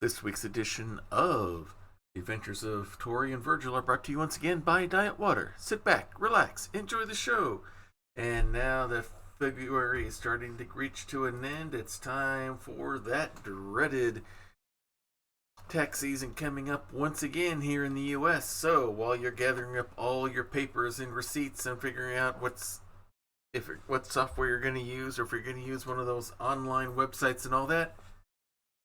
This week's edition of The Adventures of Tori and Virgil are brought to you once again by Diet Water. Sit back, relax, enjoy the show. And now that February is starting to reach to an end, it's time for that dreaded tax season coming up once again here in the U.S. So while you're gathering up all your papers and receipts and figuring out what software you're going to use, or if you're going to use one of those online websites and all that,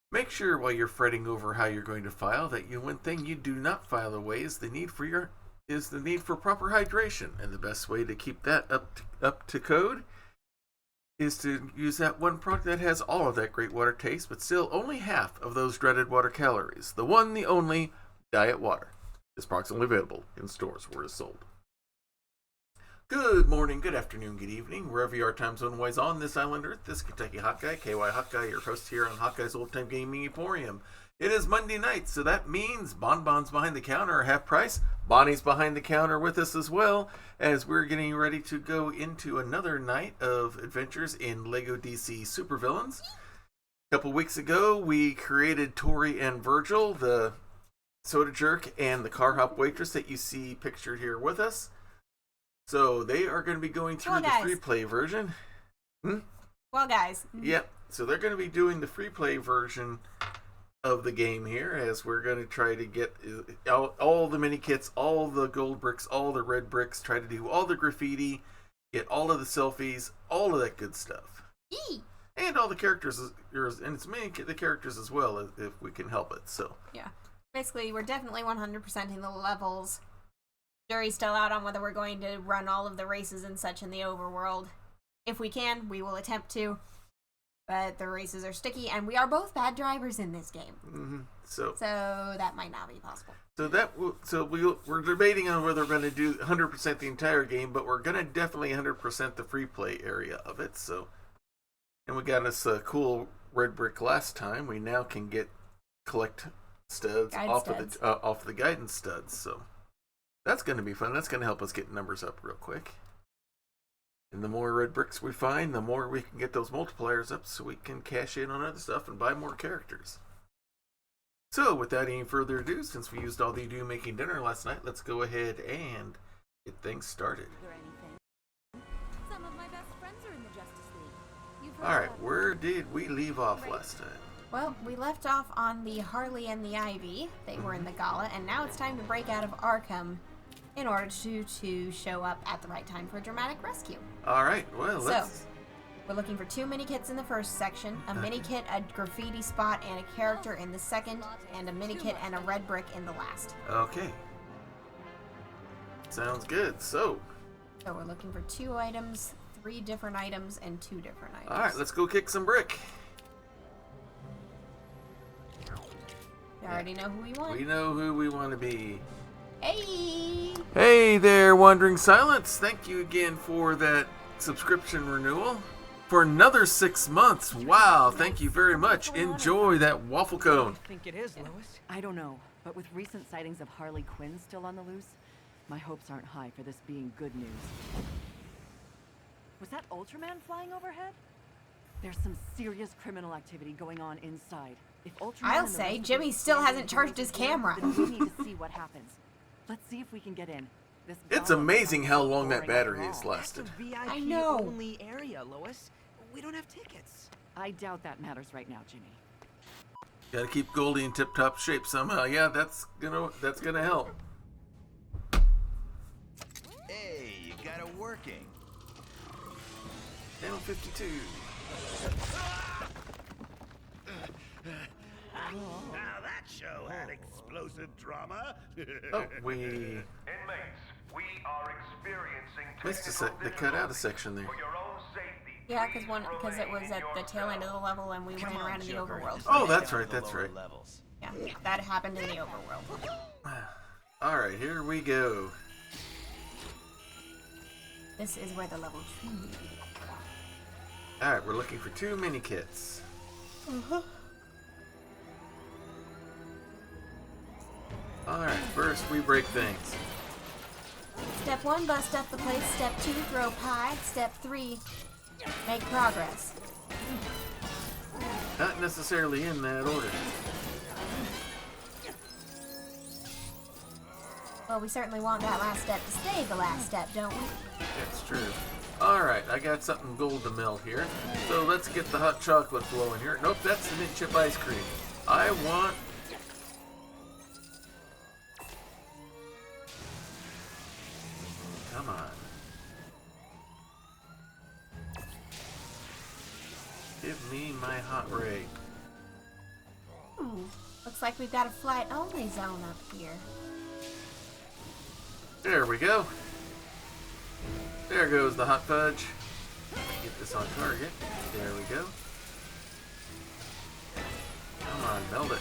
make sure while you're fretting over how you're going to file that one thing you do not file away is the need for proper hydration. And the best way to keep that up to code is to use that one product that has all of that great water taste, but still only half of those dreaded water calories. The one, the only, Diet Water. This product's only available in stores where it's sold. Good morning, good afternoon, good evening, wherever you are time zone-wise on this island Earth. This is Kentucky Hot Guy, KY Hot Guy, your host here on Hot Guy's Old Time Gaming Emporium. It is Monday night, so that means Bonbon's behind the counter are half price. Bonnie's behind the counter with us as well, as we're getting ready to go into another night of adventures in LEGO DC Supervillains. A couple weeks ago, we created Tori and Virgil, the soda jerk and the car hop waitress that you see pictured here with us. So they are going to be going through the free play version. Well, guys. Yep. So they're going to be doing the free play version of the game here, as we're going to try to get all the mini kits, all the gold bricks, all the red bricks, try to do all the graffiti, get all of the selfies, all of that good stuff. And all the characters, and it's the characters as well, if we can help it. So yeah. Basically, we're definitely 100%ing the levels. Jury's still out on whether we're going to run all of the races and such in the overworld. If we can, we will attempt to. But the races are sticky, and we are both bad drivers in this game. Mm-hmm. So that might not be possible. We're debating on whether we're going to do 100% the entire game, but we're going to definitely 100% the free play area of it. So, and we got us a cool red brick last time. We now can collect studs off the guidance studs. So that's going to be fun. That's going to help us get numbers up real quick. And the more red bricks we find, the more we can get those multipliers up so we can cash in on other stuff and buy more characters. So without any further ado, since we used all the ado making dinner last night, let's go ahead and get things started. Some of my best friends are in the Justice League. Alright, where did we leave off last time? Well, we left off on the Harley and the Ivy. They were in the gala, and now it's time to break out of Arkham in order to show up at the right time for a dramatic rescue. Alright, well, let's... So, we're looking for 2 mini kits in the first section, a mini kit, a graffiti spot, and a character in the second, and a mini kit and a red brick in the last. Okay. Sounds good. So we're looking for 2 items, 3 different items, and 2 different items. Alright, let's go kick some brick. You already know who we want. We know who we want to be. Hey! Hey there, Wandering Silence. Thank you again for that subscription renewal for another 6 months. Wow, thank you very much. Enjoy that waffle cone. I think it is, Lois. I don't know, but with recent sightings of Harley Quinn still on the loose, my hopes aren't high for this being good news. Was that Ultraman flying overhead? There's some serious criminal activity going on inside. If Ultraman I'll say, Jimmy still hasn't charged his camera. Then we need to see what happens. Let's see if we can get in. It's amazing how long that battery has lasted. That's a VIP I know. only area, Lois. We don't have tickets. I doubt that matters right now, Jimmy. Gotta keep Goldie in tip-top shape somehow. Yeah, that's gonna help. Hey, you got it working. Channel 52. Now that show had explosive drama. Oh, we Inmates, we are experiencing missed they cut out a section there. for your own safety. Yeah, because it was at the tail end of the level and we ran around in the overworld. Oh, that's right, that's right. Levels. Yeah, that happened in the overworld. Alright, here we go. This is where the level 2 Alright, we're looking for 2 mini kits. Alright, first we break things. Step 1, bust up the place. Step 2, throw pie. Step 3, make progress. Not necessarily in that order. Well, we certainly want that last step to stay the last step, don't we? That's true. Alright, I got something gold to melt here. So let's get the hot chocolate flowing here. Nope, that's the mint chip ice cream. I want... Come on. Give me my hot ray. Looks like we've got a flight-only zone up here. There we go. There goes the hot fudge. Get this on target. There we go. Come on, melt it.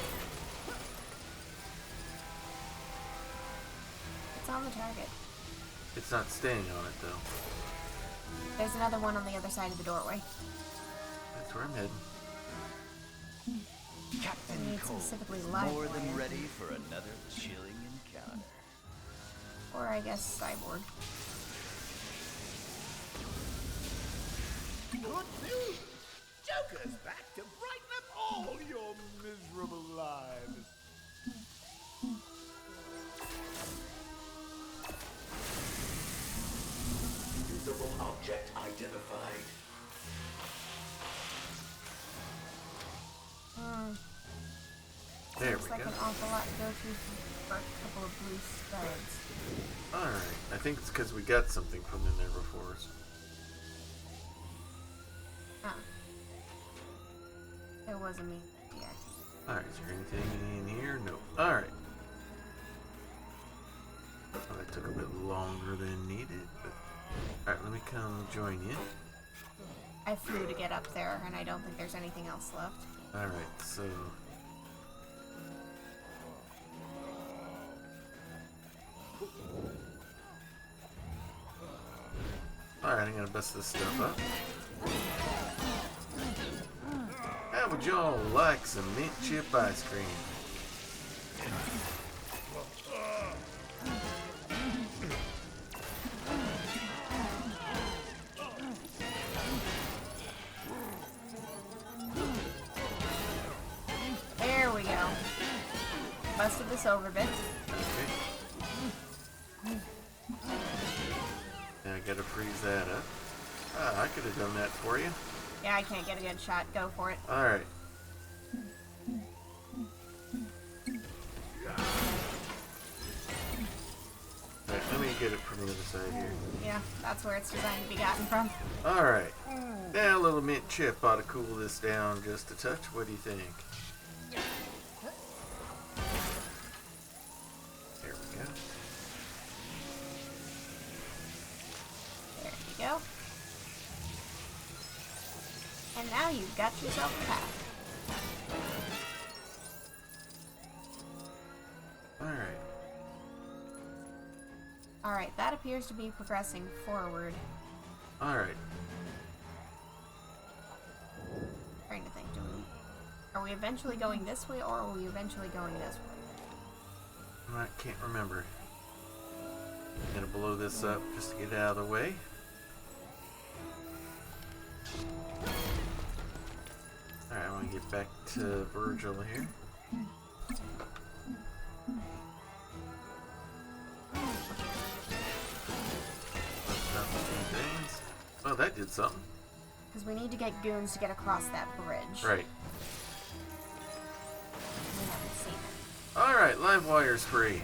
It's on the target. It's not staying on it though. There's another one on the other side of the doorway. That's where I'm heading. I Captain need Cole specifically is live more than wire. ready for another chilling encounter. Or I guess cyborg. Good news! Joker's back to brighten up all your miserable lives. Visible object identified. There Looks we like go. an awful lot to go through for a couple of blue studs. Alright, I think it's because we got something from in there before. Ah. There was a me. Yeah. Alright, is there anything in here? Nope. Alright. Well, that took a bit longer than needed, but... Alright, let me come join you. I flew to get up there, and I don't think there's anything else left. Alright, so... Alright, I'm gonna bust this stuff up. How would y'all like some mint chip ice cream? There we go. Busted this over a bit. Okay. Now I gotta freeze that up. Ah, I could have done that for you. Yeah, I can't get a good shot. Go for it. Alright. Alright, let me get it from the other side here. Yeah, that's where it's designed to be gotten from. Alright. Now a little mint chip ought to cool this down just a touch. What do you think? There we go. There you go. And now you've got yourself a path. Alright. Alright, that appears to be progressing forward. Alright. Trying to think, are we eventually going this way, or are we eventually going this way? I can't remember. I'm gonna blow this up just to get it out of the way. Alright, I want to get back to Virgil here. Bust out the two things. Oh, that did something. Because we need to get goons to get across that bridge. Right. We haven't seen it. Alright, live wire's free.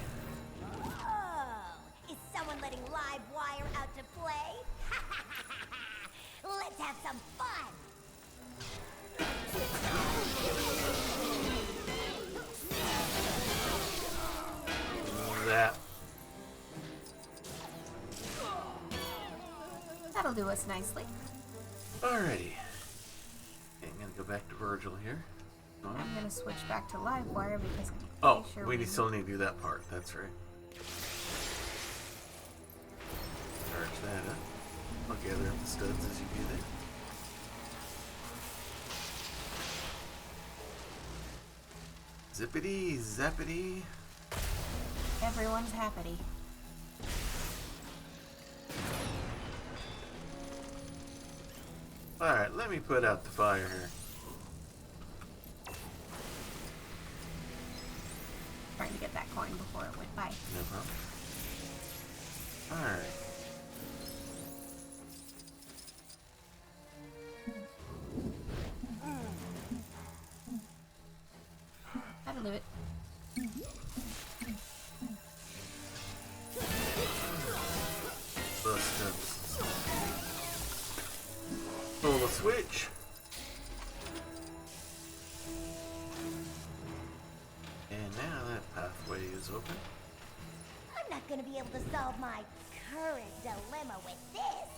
Oh, is someone letting live wire out to play? Let's have some fun! That. That'll do us nicely. Alrighty. Okay, I'm gonna go back to Virgil here. I'm gonna switch back to live wire because I'm Oh, pretty sure we still need to do that part. That's right. Charge that up. I'll gather up the studs as you do that. Zippity, zappity. everyone's happy. Alright, let me put out the fire here. Trying to get that coin before it went by. No problem. Alright. That'll do it. Bust up. Pull the switch. And now that pathway is open. I'm not gonna be able to solve my current dilemma with this.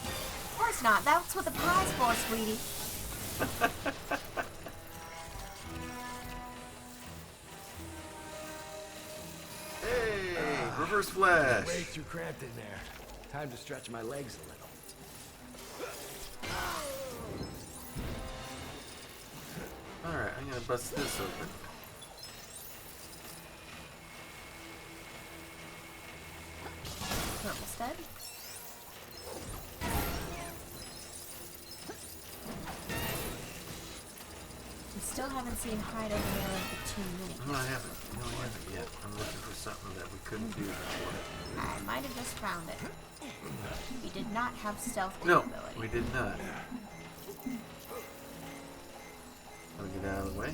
Of course not. That's what the pie's for, sweetie. Hey, reverse flash. Way too cramped in there. Time to stretch my legs a little. Alright, I'm gonna bust this open. Purple stud. We still haven't seen hide over there of the 2 minutes. No, I haven't. No, I haven't yet. I'm looking for something that we couldn't do before. I might have just found it. We did not have stealth No, capability. we did not. I'll get out of the way.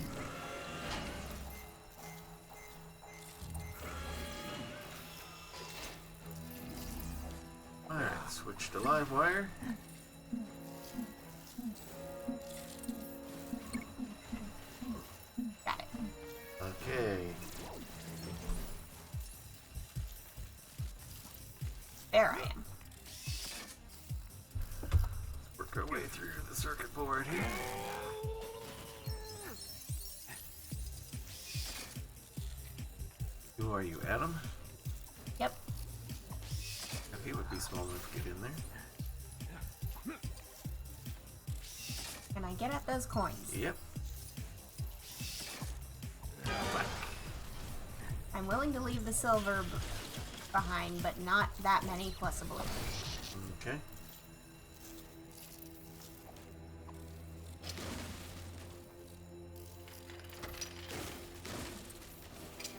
Alright, switch to live wire. Got it. Okay. There I am. Work our way through the circuit board here. Who are you, Adam? Yep. He would be small enough to get in there. Can I get at those coins? Yep. Whack. I'm willing to leave the silver behind, but not that many plus a blue. Okay.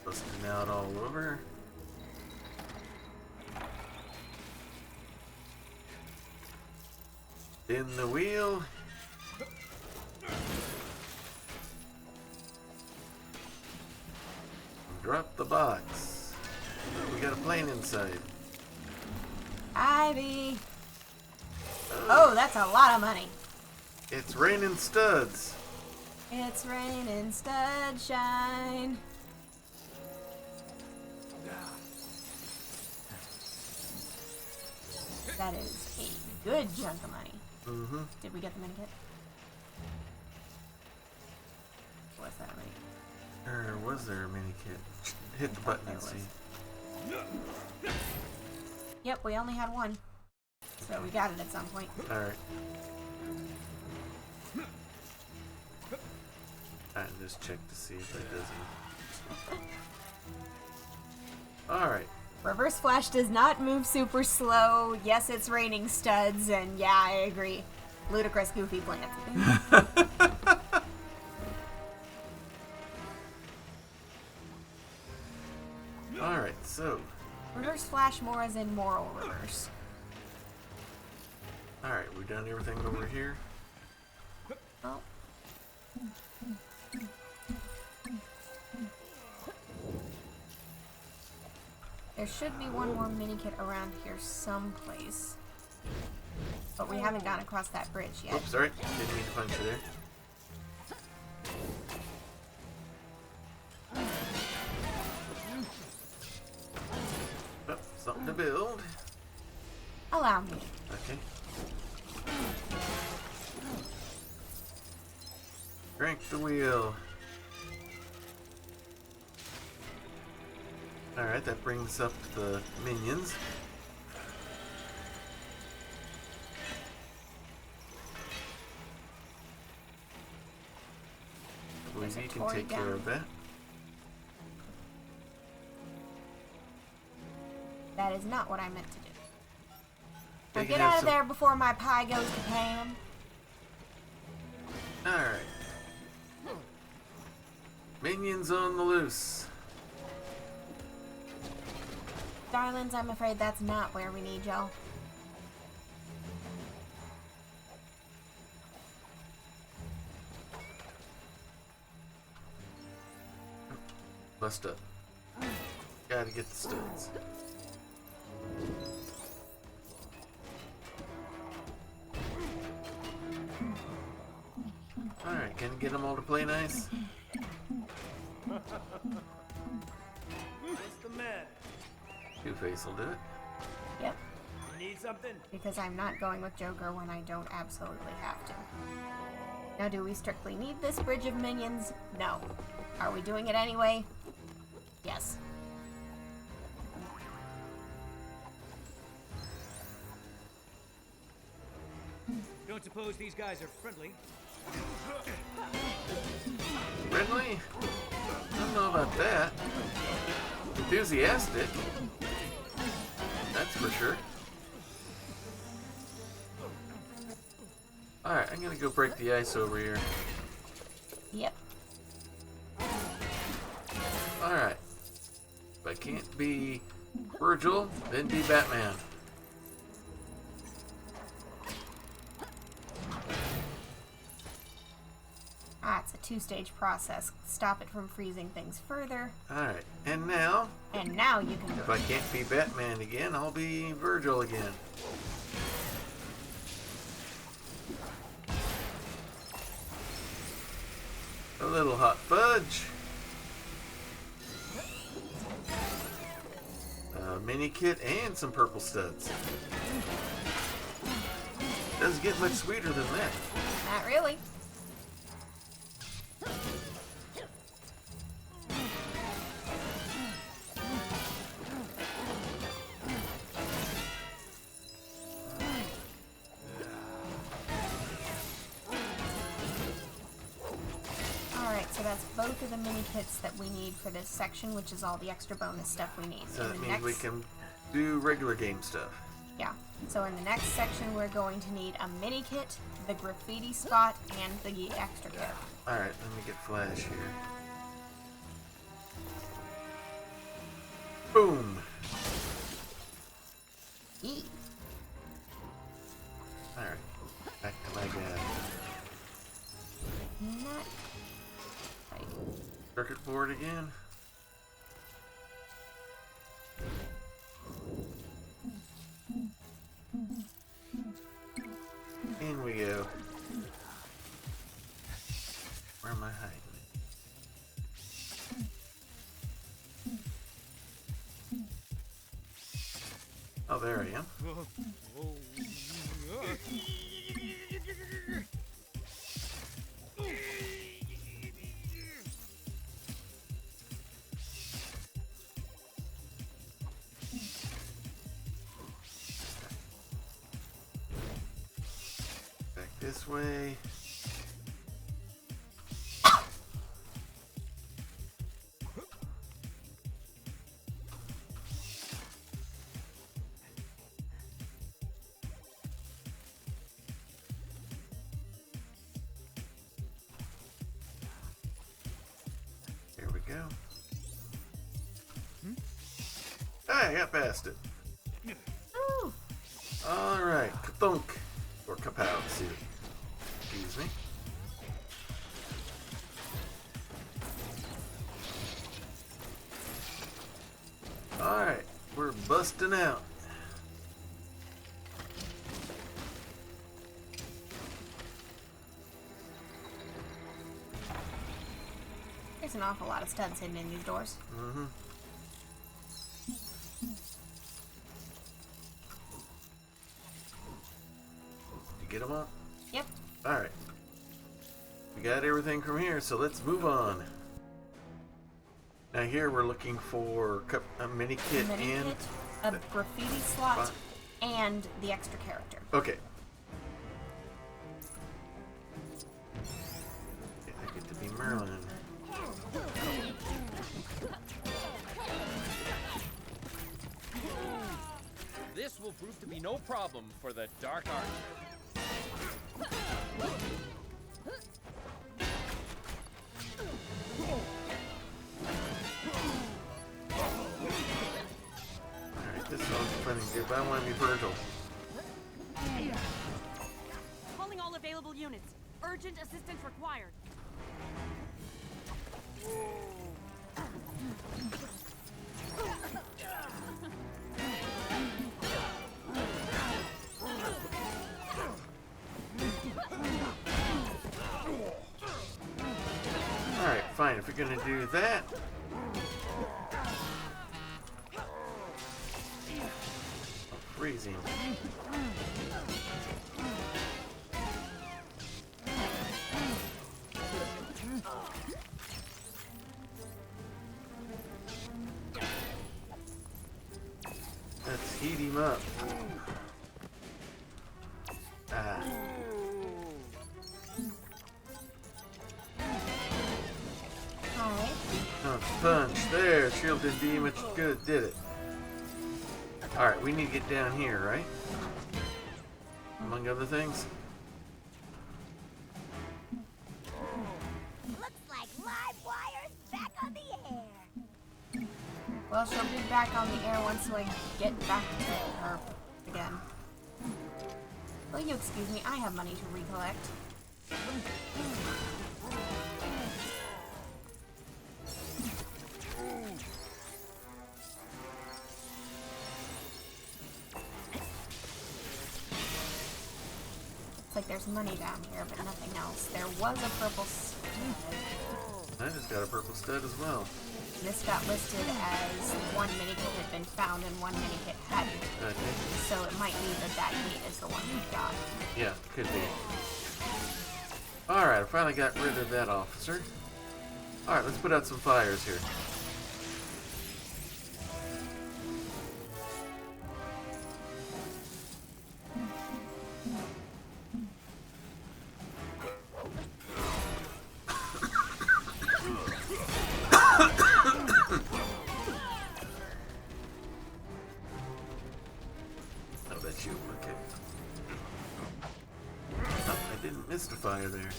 Busting out all over. Spin the wheel. Drop the box. We got a plane inside. Ivy! Oh, that's a lot of money. It's raining studs. It's raining stud shine. That is a good chunk of money. Mm-hmm. Did we get the minikit? What's that a mini? Or was there a mini kit? Hit the button and There see. Yep, we only had one. So we got it at some point. Alright. Alright, just check to see if that does anything. Alright. Reverse Flash does not move super slow. Yes, it's raining studs, and yeah, I agree. Ludicrous, goofy plants. Alright, so. Reverse Flash more as in moral reverse. Alright, we done everything over here? Oh. There should be one more mini kit around here someplace. But we haven't gone across that bridge yet. Oops, sorry. Didn't mean to punch you there. Oh, something to build. Allow me. Okay. Crank the wheel. Alright, that brings up the minions. I believe you can Tori take care down. of that. That is not what I meant to do. They Now can get have out of some- there before my pie goes to Pam. Alright. Minions on the loose. Islands, I'm afraid that's not where we need y'all. Bust up. Gotta get the studs. Alright, can you get them all to play nice? What's the matter? Two-Face will do it. Yep. You need something? Because I'm not going with Joker when I don't absolutely have to. Now, do we strictly need this bridge of minions? No. Are we doing it anyway? Yes. Don't suppose these guys are friendly? Friendly? I don't know about that. Enthusiastic. That's for sure. Alright, I'm gonna go break the ice over here. Yep. Alright. If I can't be Virgil, then be Batman. Ah, it's a two-stage process. Stop it from freezing things further. Alright, and now, And now you can if go. I can't be Batman again, I'll be Virgil again. A little hot fudge. A mini kit and some purple studs. Doesn't get much sweeter than that. Not really. Alright, so that's both of the mini kits that we need for this section, which is all the extra bonus stuff we need. So In that the means we next- can do regular game stuff. Yeah. So in the next section, we're going to need a mini kit, the graffiti spot, and the extra kit. Alright, let me get Flash here. Boom! Yee. Alright, back to my guy. Not quite. Circuit board again. In we go. Where am I hiding? Oh, there I am. Back this way. Here we go. Hey, I got past it. Ooh. Alright, kathunk. Or kapow, see. Excuse me. Alright, we're busting out. There's an awful lot of studs hidden in these doors. Mm-hmm. You get them all? Yep. Alright. We got everything from here, so let's move on. Now here we're looking for a mini kit Mini and... kit, a graffiti slot, Spot. and the extra character. Okay. I get to be Merlin. This will prove to be no problem for the Dark Archer. but I want to be Virgil. Calling all available units. Urgent assistance required. Alright, fine. If you're gonna do that. Freezing. Let's heat him up. Ah. Alright. Oh, punch. There. Shield did damage. Good. Did it. Alright, we need to get down here, right? Among other things. Looks like Live Wire's back on the air. Well, she'll be back on the air once we get back to her again. Will you excuse me? I have money to recollect. Looks like there's money down here, but nothing else. There was a purple stud. I just got a purple stud as well. This got listed as one minikit had been found and one minikit hadn't. Okay. So it might be that that gate is the one we got. Yeah, could be. Alright, I finally got rid of that officer. Alright, let's put out some fires here. I'll bet you okay. Oh, I didn't miss the fire there.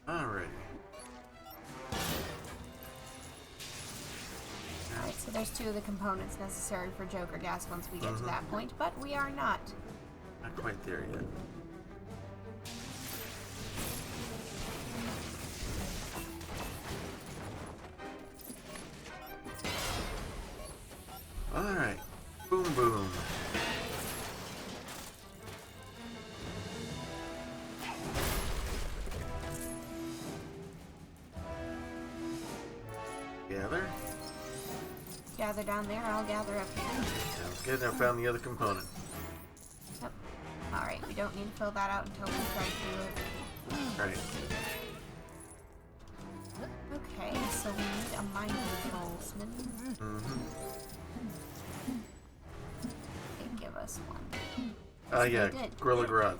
Alrighty. Alright, so there's two of the components necessary for Joker gas once we get to that point, but we are not. Not quite there yet. Alright. Boom boom. Gather. Gather down there, I'll gather up here. Sounds good. I found the other component. Yep. Alright, we don't need to fill that out until we try to do it. Right. Okay, so we need a mind controlsman. Mm-hmm. They give us one. Yeah. we did. Gorilla Garage.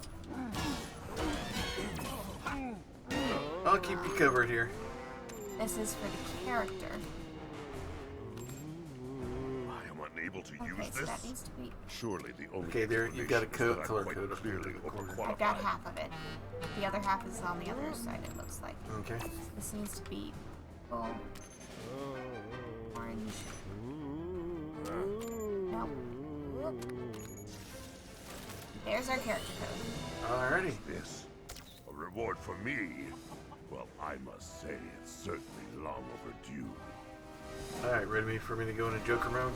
I'll keep you covered here. This is for the character. I am unable to Okay, use so this. that needs to be... Surely the only Okay, there, you've got a information is that color I'm quite code up here clearly in the corner. I've got half of it. The other half is on the other side, it looks like. Okay. This needs to be full orange. No. There's our character code. Alrighty. This a reward for me. Well, I must say it's certainly long overdue. Alright, ready for me to go into Joker mode?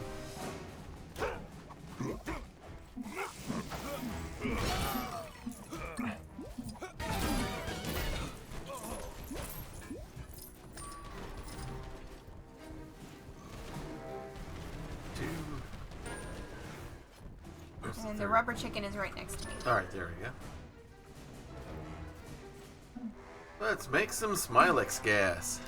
And the rubber chicken is right next to me. Alright, there we go. Let's make some Smilex gas.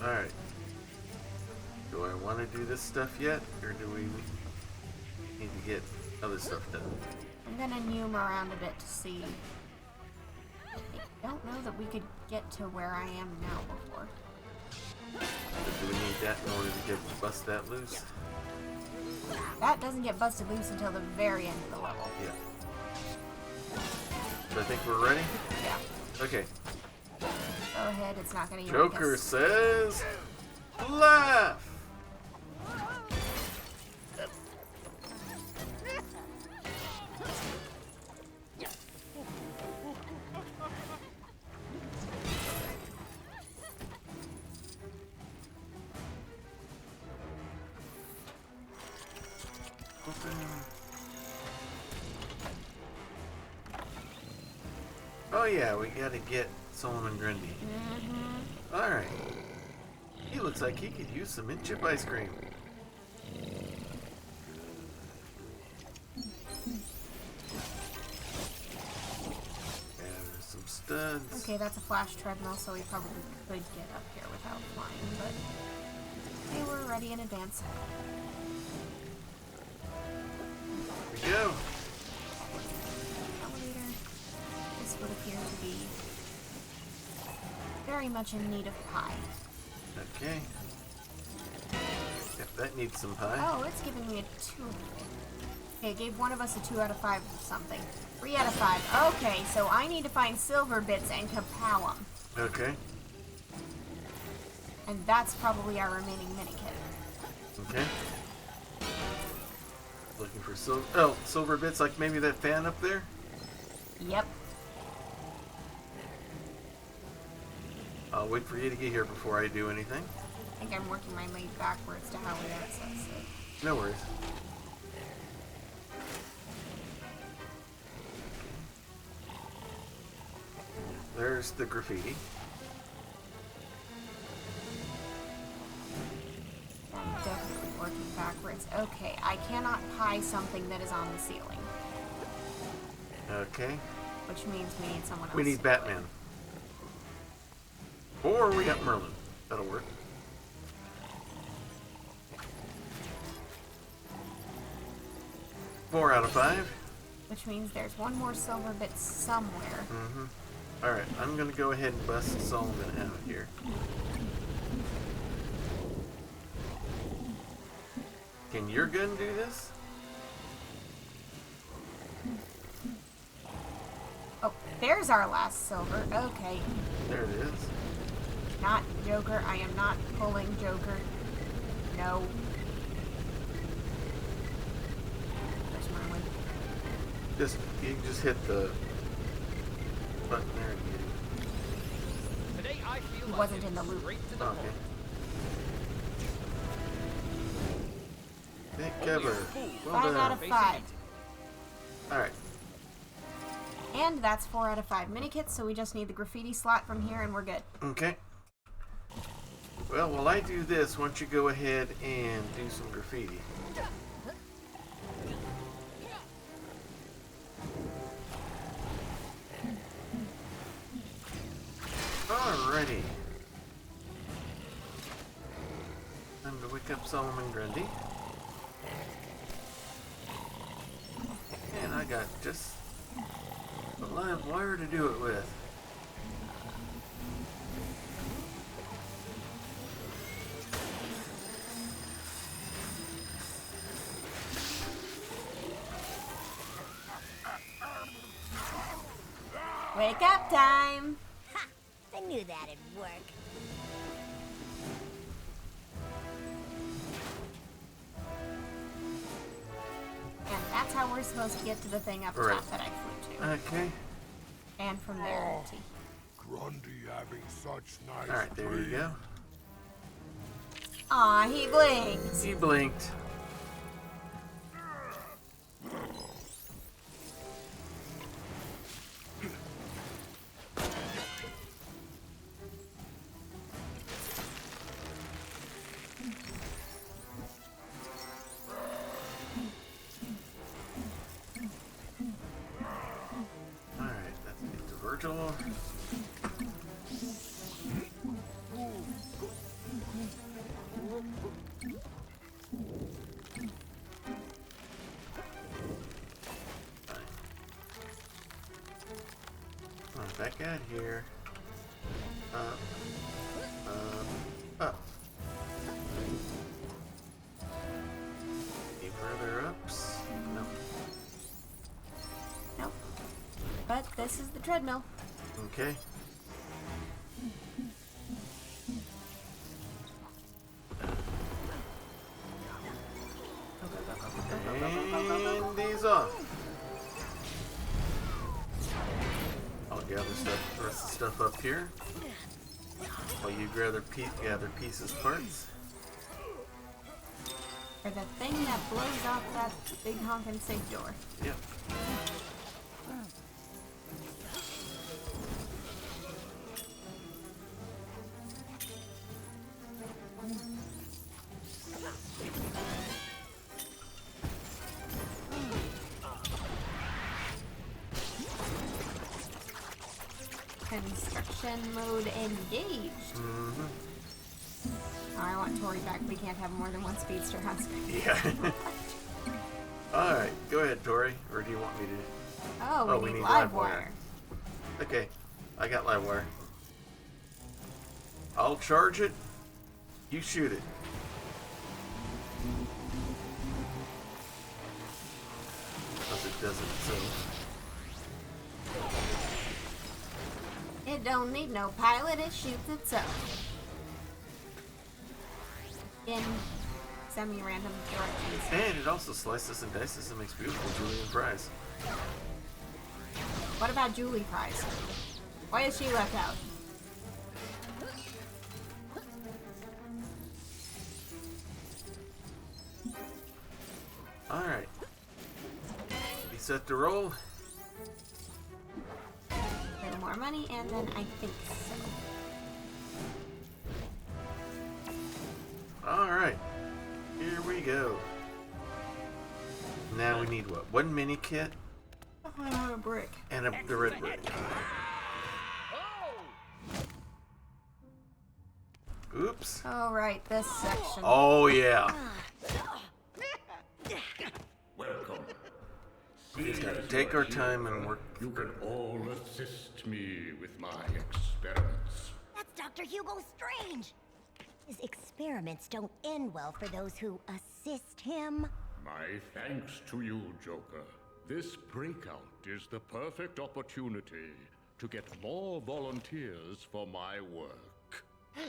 Alright. Do I want to do this stuff yet? Or do we need to get other stuff done? I'm gonna noom around a bit to see. I don't know that we could get to where I am now before. But do we need that in order to bust that loose? That doesn't get busted loose until the very end of the level. Yeah. I think we're ready. Yeah. Okay. Go ahead. It's not gonna. Joker says, laugh. Oh yeah, we gotta get Solomon Grundy. Mm-hmm. Alright. He looks like he could use some mint-chip ice cream. There's some studs. Okay, that's a flash treadmill, so we probably could get up here without flying, but they were ready in advance. Here we go. Elevator. This would appear to be very much in need of pie. Okay. Yep, that needs some pie. Oh, it's giving me a 2. Okay, it gave one of us a 2 out of 5 of something. 3 out of 5. Okay, so I need to find silver bits and kapow them. Okay. And that's probably our remaining minikit. Okay. Looking for silver bits, like maybe that fan up there? Yep. I'll wait for you to get here before I do anything. I think I'm working my way backwards to how we access it. No worries. There's the graffiti. I'm definitely working backwards. Okay, I cannot pie something that is on the ceiling. Okay. Which means we need someone else. We need to Batman. Or we got Merlin. That'll work. Four out of 5. Which means there's one more silver bit somewhere. Mm-hmm. Alright, I'm gonna go ahead and bust Solomon out here. Can your gun do this? Oh, there's our last silver. Okay. There it is. Not Joker. I am not pulling Joker. No. There's Merlin. You can just hit the button there and get it. Today I feel He like wasn't it in the loop. straight to the Okay. point. Thick cover. Well 5 out of done. 5. Alright. And that's 4 out of 5 minikits, so we just need the graffiti slot from here and we're good. Okay. Well, while I do this, why don't you go ahead and do some graffiti. Alrighty. Time to wake up Solomon Grundy. And I got just a live wire to do it with. Wake up time! Ha! I knew that'd work. And that's how we're supposed to get to the thing up Right. top that I flew to. Okay. And from there to... Grundy having such nice Alright, there you go. Aw, he blinked! He blinked. Alright, that's it to Virgil. Come on, back out here. Up. Up. Any further ups? No. Nope. But This is the treadmill. Okay. And these off. I'll gather stuff, the rest of the stuff up here. While you gather pieces, parts. Or the thing that blows off that big honkin' safe door. Yep. Construction mode engaged. Mm-hmm. Oh, I want Tori back. We can't have more than one speedster on screen. Yeah. Alright, go ahead, Tori. Or do you want me to? Oh, we need live wire. Okay, I got live wire. I'll charge it. You shoot it. Unless it doesn't, so. It don't need no pilot, it shoots itself. In semi-random directions. And it also slices and dices and makes beautiful julienne fries. What about Julie fries? Why is she left out? Alright. Be set to roll. A little more money, and then I think so. Alright. Here we go. Now we need what? One mini kit A brick. and the red brick. Oops. Oh, right, this section. Oh, yeah. Welcome. We just gotta take our time and work. You can all assist me with my experiments. That's Dr. Hugo Strange. His experiments don't end well for those who assist him. My thanks to you, Joker. This breakout is the perfect opportunity to get more volunteers for my work.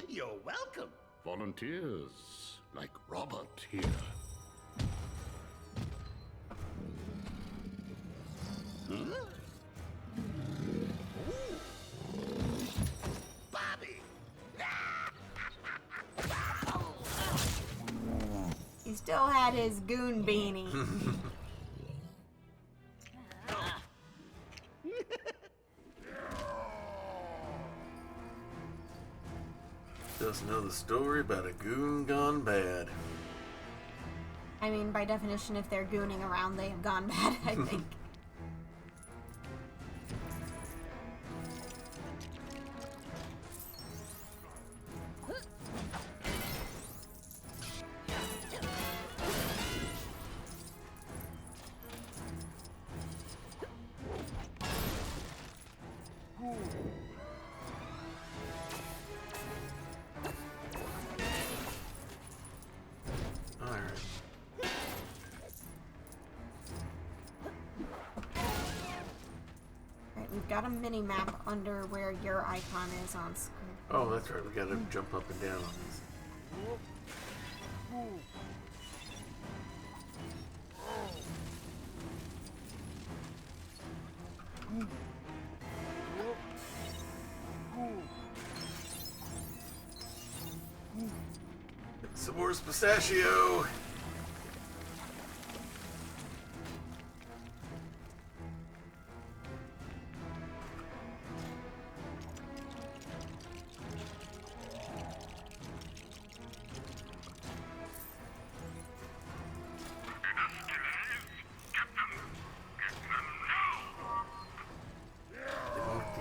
You're welcome. Volunteers like Robert here. Bobby! He still had his goon beanie. Doesn't know the story about a goon gone bad. I mean, by definition, if they're gooning around, they have gone bad, I think. Alright. Right, we've got a mini map under where your icon is on screen. Oh, that's right. We gotta jump up and down on these. Some more pistachio.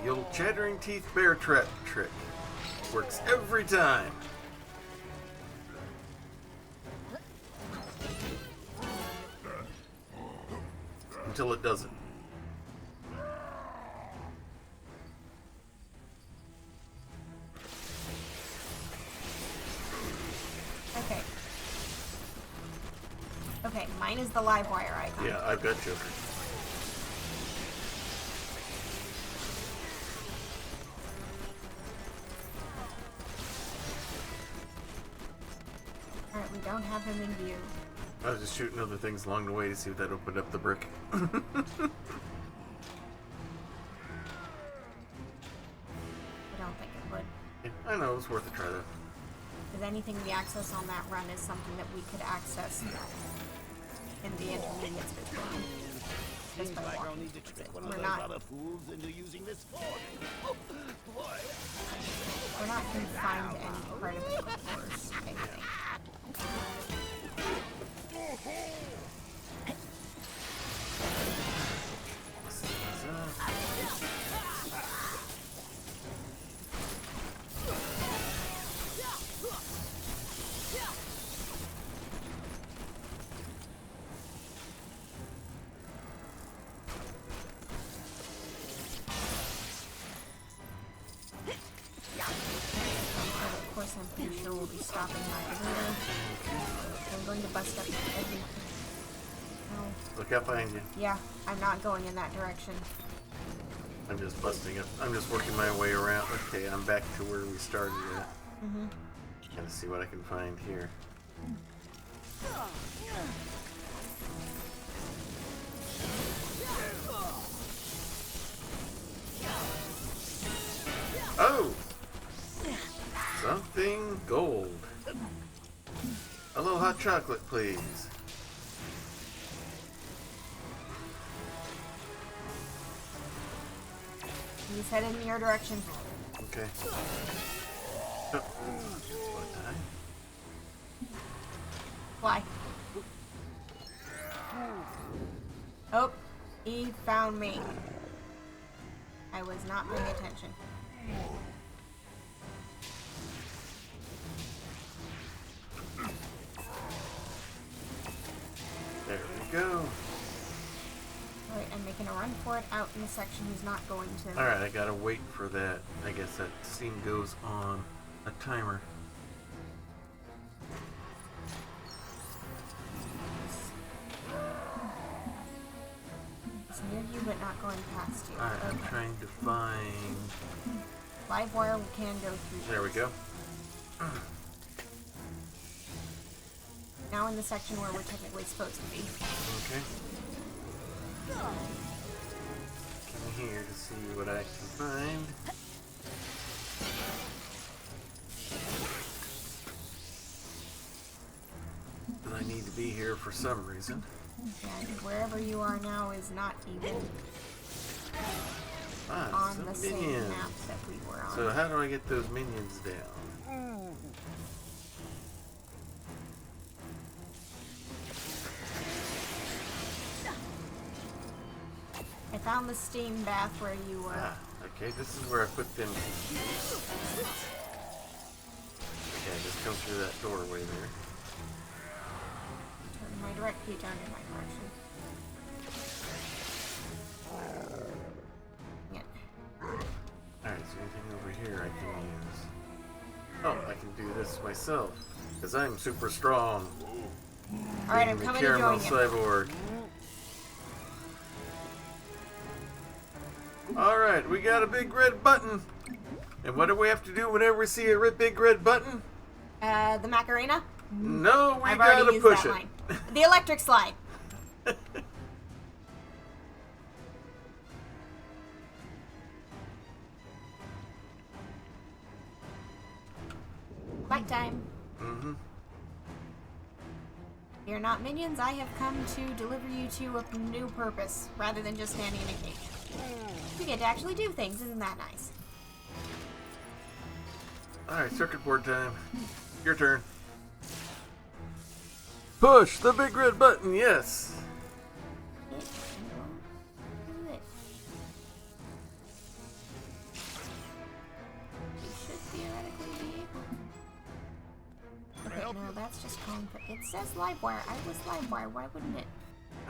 The old chattering teeth bear trap trick works every time. Until it doesn't. Okay. Okay, mine is the live wire icon. Yeah, I've got Joker. don't have him in view. I was just shooting other things along the way to see if that opened up the brick. I don't think it would. Yeah, I know, it was worth a try though. Because anything we access on that run is something that we could access in the intermediates between. Just by walking towards it. We're not confined to any part of the course, I think. Of course, I'm pretty sure we'll be stopping by later. I'm going to bust up everything. Oh. Look out behind you. Yeah, I'm not going in that direction. I'm just busting up. I'm just working my way around. Okay, I'm back to where we started at. Gonna see what I can find here. Oh! Something gold. A little hot chocolate, please. He's headed in your direction. Okay. Oh. Fly. Oh, he found me. I was not paying attention. There we go. Alright, I'm making a run for it out in the section he's not going to. Alright, I gotta wait for that. I guess that scene goes on a timer. It's near you, but not going past you. Alright, I'm trying to find... Live wire can go through. There we go. Now in the section where we're technically supposed to be. Okay. Come here to see what I can find. But I need to be here for some reason. And wherever you are now is not even Ah, on some the same minions. map that we were on. So how do I get those minions down? I found the steam bath where you were. Ah, okay, this is where I put them. Okay, just come through that doorway there. Turn my direct key turned in my direction. Yeah. Alright, so anything over here I can use. Oh, I can do this myself. Because I'm super strong. Alright, I'm Being the coming to caramel join you. cyborg. Alright, we got a big red button. And what do we have to do whenever we see a big red button? The Macarena? No, we I've already gotta used push that it. line. The electric slide. Fight time. Mm-hmm. You're not minions. I have come to deliver you to a new purpose, rather than just standing in a cage. You get to actually do things. Isn't that nice? Alright, circuit board time. Your turn. Push the big red button, yes. You should theoretically be able. Okay, no, that's just calling for. It says Livewire. I was Livewire. Why wouldn't it?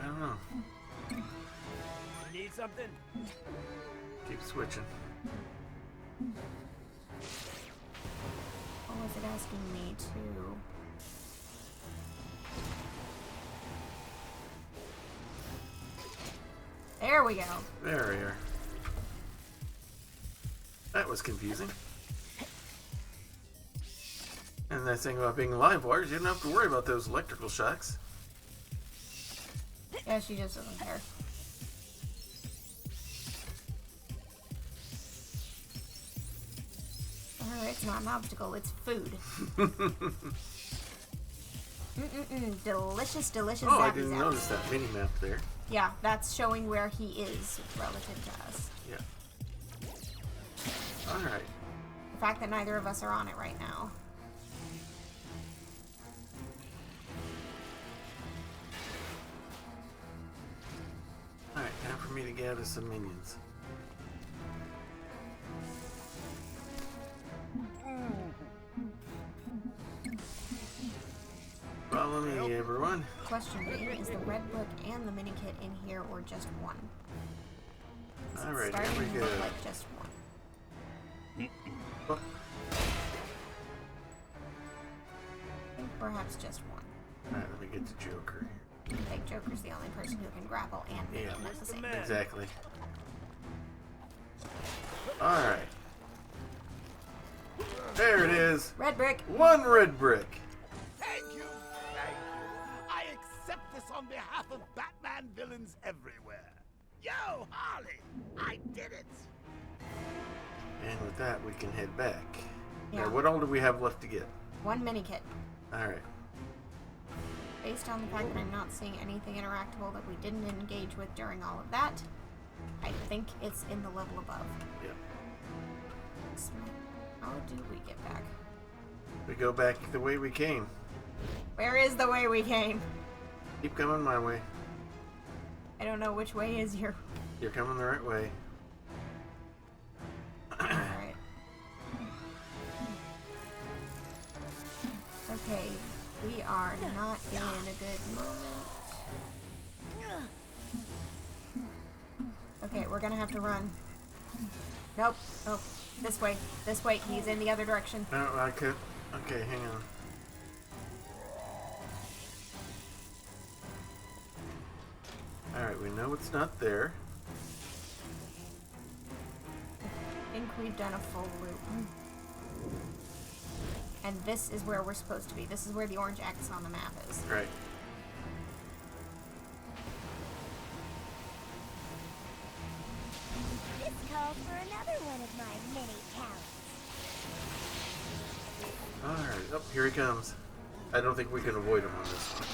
I don't know. Need something? Keep switching. What was it asking me to? There we go. There we are. That was confusing. And And the nice thing about being live wires, you don't have to worry about those electrical shocks. Yeah, she just doesn't care. It's not an obstacle, it's food. Delicious, delicious Oh, zappy I didn't zaps. notice that mini map there. Yeah, that's showing where he is relative to us. Yeah. Alright. The fact that neither of us are on it right now. Alright, time for me to gather some minions. Follow me, everyone. Question being, is the red book and the mini kit in here or just one? Alright, Starting here we to go. look like just one. Oh, I think perhaps just one. alright, let me get the Joker. I think Joker's the only person who can grapple and Yeah, minion at the same time. exactly. Alright. There it is. Red brick! One red brick. Thank you, thank you. I accept this on behalf of Batman villains everywhere. Yo, Harley, I did it. And with that, we can head back. Yeah. Now, what all do we have left to get? One mini kit. Alright. Based on the fact that I'm not seeing anything interactable that we didn't engage with during all of that, I think it's in the level above. Yep. How do we get back? We go back the way we came. Where is the way we came? Keep coming my way. I don't know which way is your... You're coming the right way. Alright. Okay, we are not in a good moment. Okay, we're gonna have to run. Nope, nope. This way, this way. He's in the other direction. No, I could. Okay, hang on. Alright, we know it's not there. I think we've done a full loop. And this is where we're supposed to be. This is where the orange X on the map is. Right. This calls for another one of my many talents. Alright, oh, here he comes. I don't think we can avoid him on this one.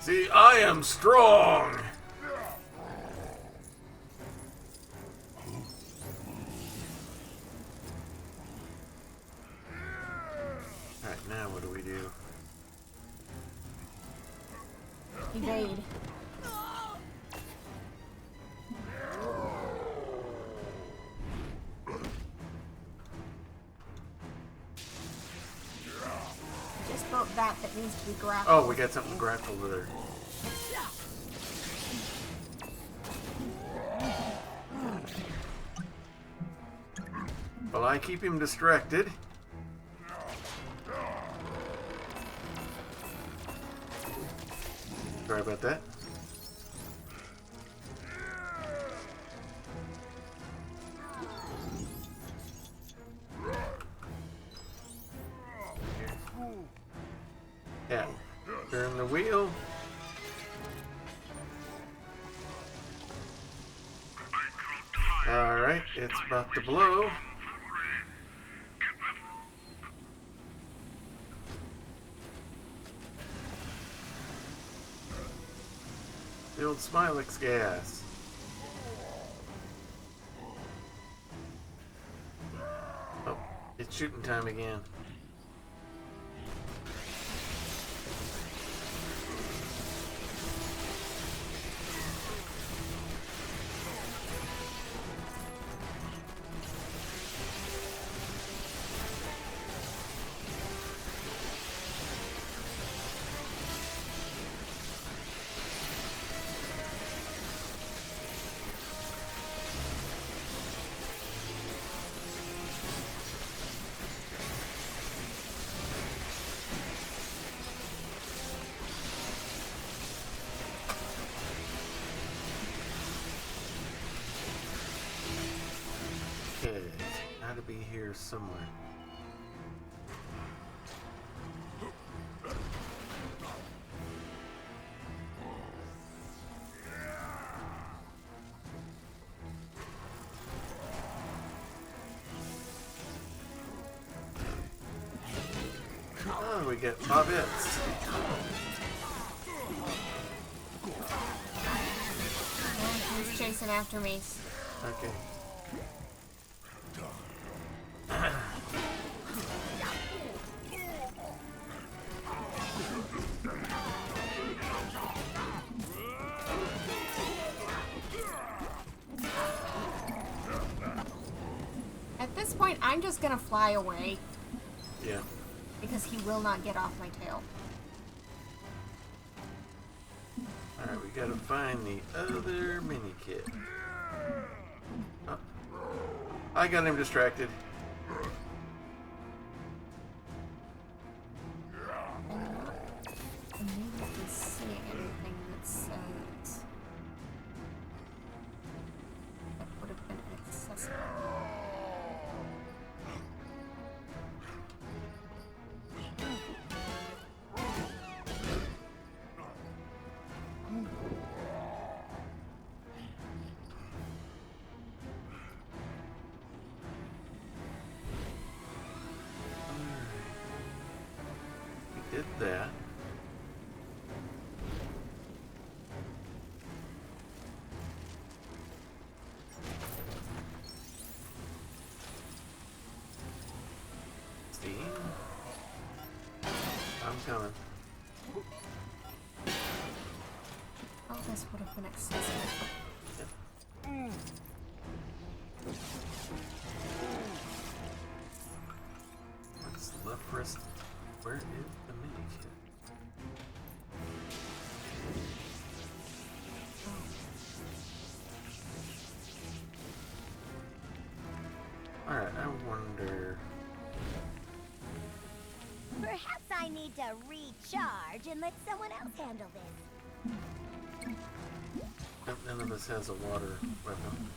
See, I am strong! Alright, now what do we do? Evade. Just built that needs to be grappled. Oh, we got something grappled there. Well, I keep him distracted. Sorry about that. Yeah. Turn the wheel. Alright, it's about to blow. The old Smilex gas. Oh, it's shooting time again. Okay, gotta be here somewhere. Oh, we get Bobettes. He's chasing after me. Okay. At this point, I'm just gonna fly away. Yeah. Because he will not get off my tail. Alright, we gotta find the other mini kit. Oh. I got him distracted. I'm not immediately seeing anything that says that would have been accessible. We did that. See? I'm coming. Oh, this would have been accessible. What's left for us? Where is the mini kit? Alright, I wonder. Perhaps I need to recharge and let someone else handle this. None of us has a water weapon.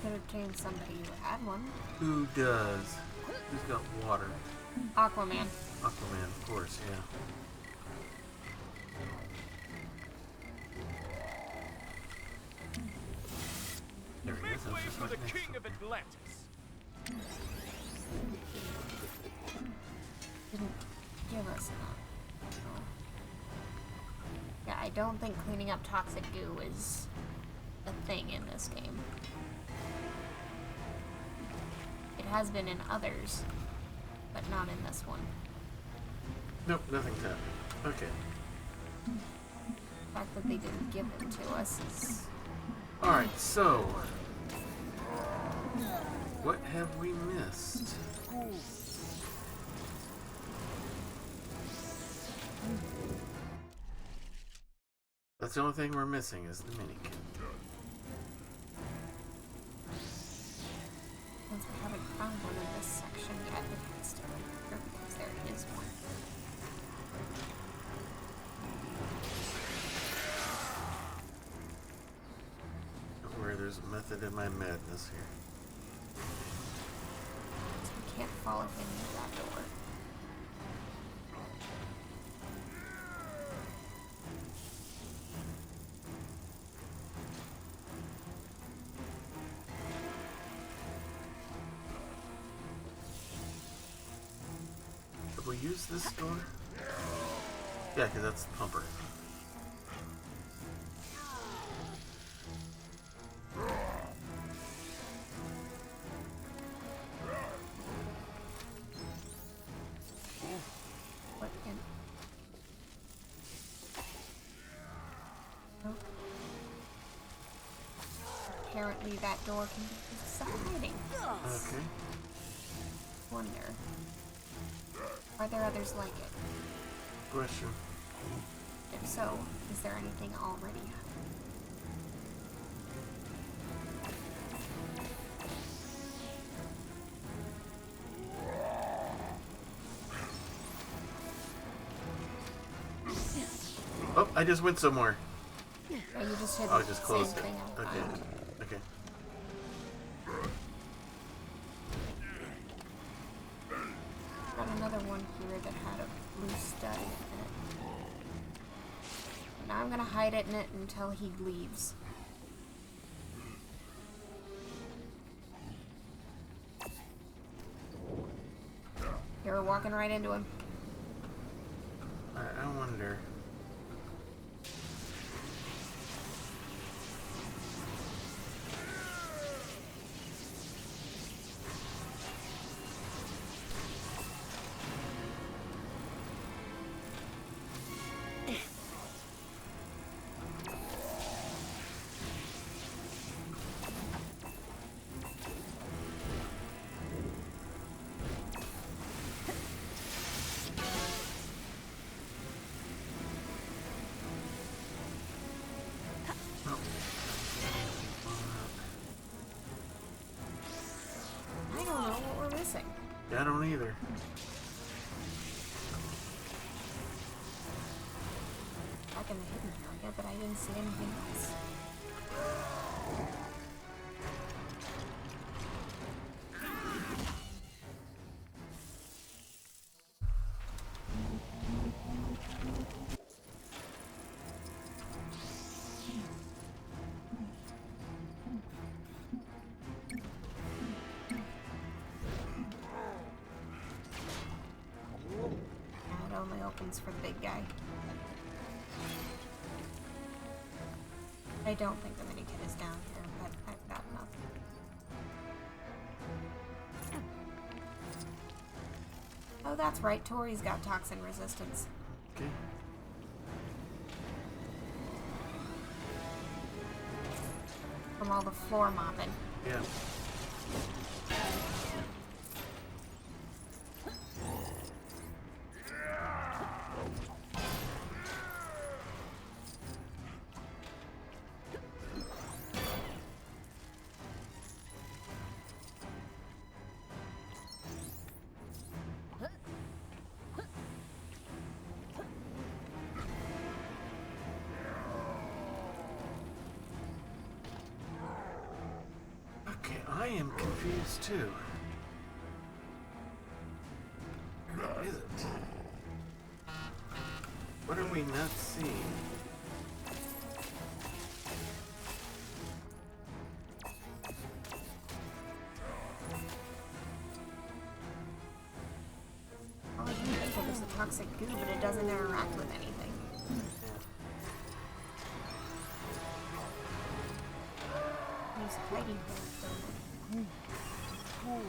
Could have changed somebody who had one. Who does? Who's got water? Aquaman. Aquaman, of course, yeah. There he is. Make way That's just for right the next king to of him. Atlantis. Didn't give us enough. No. Yeah, I don't think cleaning up toxic goo is a thing in this game. It has been in others, but not in this one. Nope, nothing's happened. Okay. The fact that they didn't give it to us is... Alright, so. What have we missed? That's the only thing we're missing is the mini kit. Since we haven't found one in this section yet, we can still here because there is one. Don't worry, there's a method in my madness here. So we can't follow him to that door. Have we used this door? Yeah, because that's the pumper. What in? Oh. Apparently that door can be used as a hiding. Okay. Wonder. Are there others like it? Question. If so, is there anything already? Oh, I just went somewhere. Oh, you just did Oh, I the just same closed it. thing. Okay. Okay. I'm gonna hide it in it until he leaves. You're walking right into him. I wonder. I don't know what we're missing. I don't either. Back in the hidden area, but I didn't see anything else. It only opens for the big guy. I don't think the mini kit is down here, but I've got nothing. Oh, that's right. Tori's got toxin resistance. Okay. From all the floor mopping. Yeah. Okay, I am confused too. Where is it? What are we not seeing? All I can think of is the toxic goo, but it doesn't interact with anything. Use hiding holes,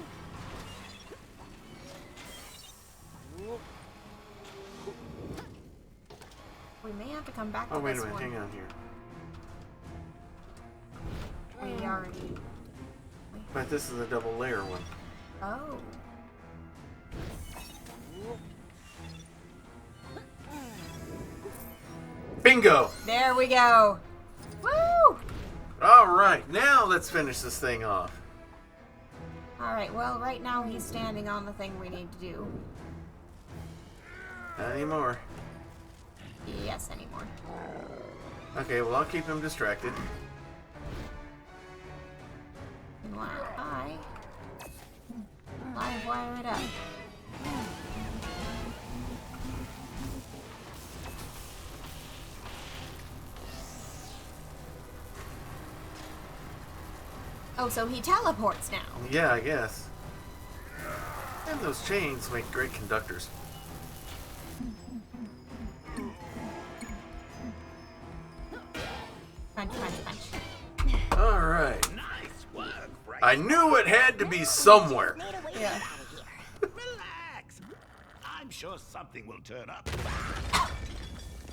we may have to come back to Oh, wait a this minute, one. hang on here. We already... But this is a double layer one. Oh. Bingo! There we go! Woo! Alright, now let's finish this thing off. Alright, well, right now he's standing on the thing we need to do. Not anymore. Yes, anymore. Okay, well, I'll keep him distracted. Meanwhile, I live wire it up. Oh, so he teleports now. Yeah, I guess. And those chains make great conductors. Punch, punch, punch. Alright. Nice work, Frank. I knew it had to be somewhere. Yeah. Relax. I'm sure something will turn up.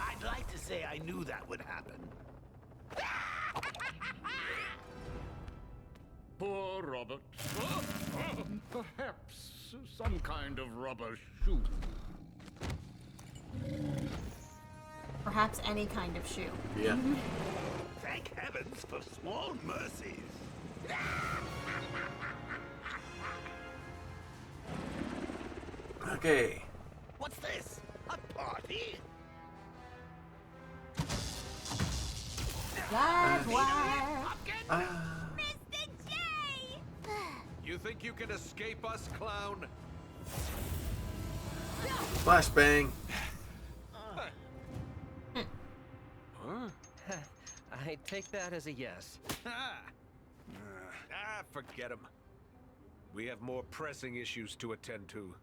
I'd like to say I knew that would happen. Poor Robert. Perhaps some kind of rubber shoe. Perhaps any kind of shoe. Yeah. Thank heavens for small mercies. Okay. What's this? A party? Live wire. Mr. J! You think you can escape us, clown? Flashbang. Huh? I take that as a yes. Forget him. We have more pressing issues to attend to.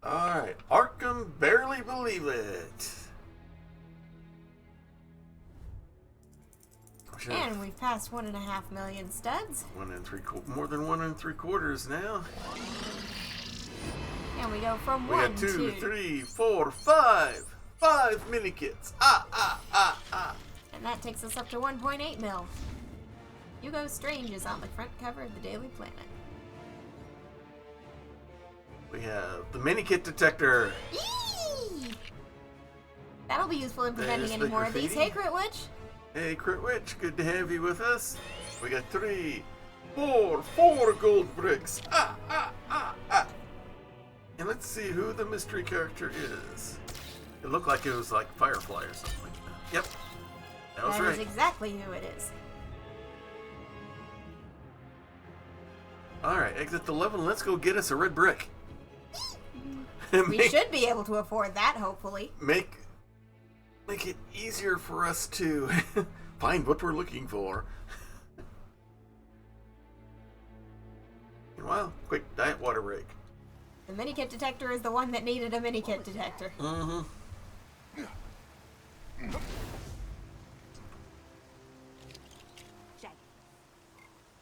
Alright, Arkham barely believe it. And we've passed 1.5 million studs. More than 1 3/4 now. And we go from We 1 got 2, to 3, 4, 5. 5 mini kits. And that takes us up to 1.8 mil. Hugo Strange is on the front cover of the Daily Planet. We have the mini kit detector. Eee! That'll be useful in preventing There's any the more of these. graffiti. Hey, Crit Witch! Hey, Crit Witch, good to have you with us. We got 3, 4 gold bricks. And let's see who the mystery character is. It looked like it was like Firefly or something like that. Yep. That was That right. is exactly who it is. Alright, exit the level and let's go get us a red brick. We should be able to afford that, hopefully. Make it easier for us to find what we're looking for. Meanwhile, quick diet water break. The mini kit detector is the one that needed a mini kit detector. Mm-hmm.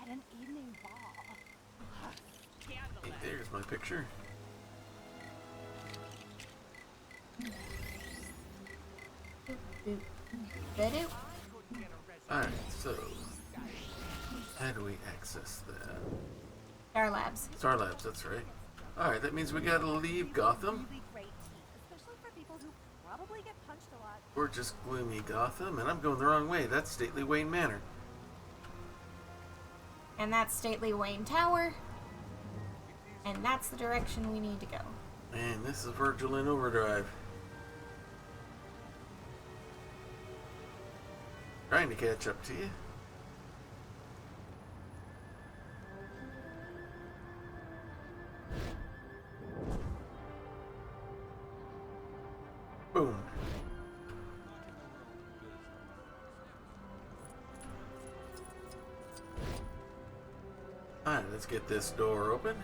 At an evening ball. Hey, there's my picture. Alright, so how do we access that? Star Labs. Star Labs, that's right. Alright, that means we gotta leave Gotham. Especially for people who probably get punched a lot. Or just gloomy Gotham, and I'm going the wrong way. That's Stately Wayne Manor. And that's Stately Wayne Tower. And that's the direction we need to go. And this is Virgil in Overdrive. Trying to catch up to you. Boom. Alright, let's get this door open.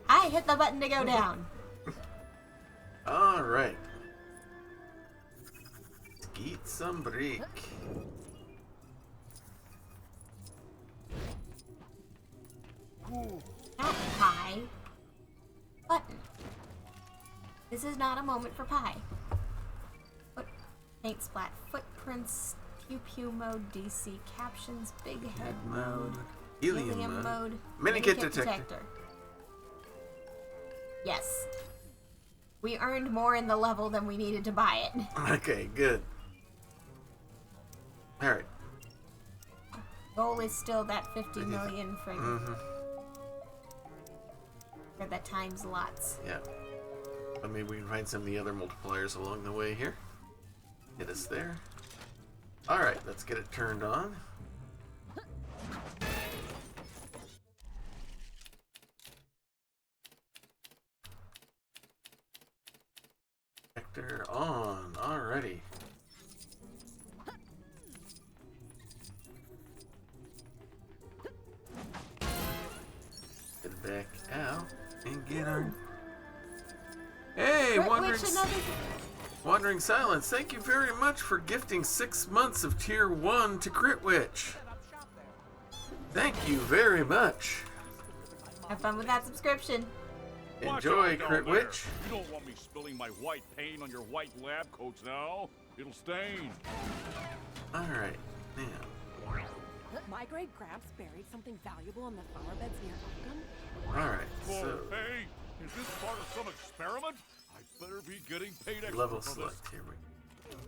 I hit the button to go down. Alright. Let's get some brick. Not pie. Button. This is not a moment for pie. Paint splat. Footprints. Pew pew mode. DC captions. Big head mode. Helium mode. mode. Mini kit detector. Yes. We earned more in the level than we needed to buy it. Okay, good. Alright. Goal is still that 50 million for the times lots. Yeah. But maybe we can find some of the other multipliers along the way here. Hit us there. Alright, let's get it turned on. Detector on. Alrighty. Get back out and get our... Hey, Wandering Silence, thank you very much for gifting 6 months of Tier 1 to Crit Witch. Thank you very much. Have fun with that subscription. Enjoy, Crit Witch. You don't want me spilling my white paint on your white lab coats now. It'll stain. Alright, now. My great Gramps buried something valuable in the flower beds near Arkham. Alright, so... Hey, is this part of some experiment? I better be getting paid extra level for select, this. here we go.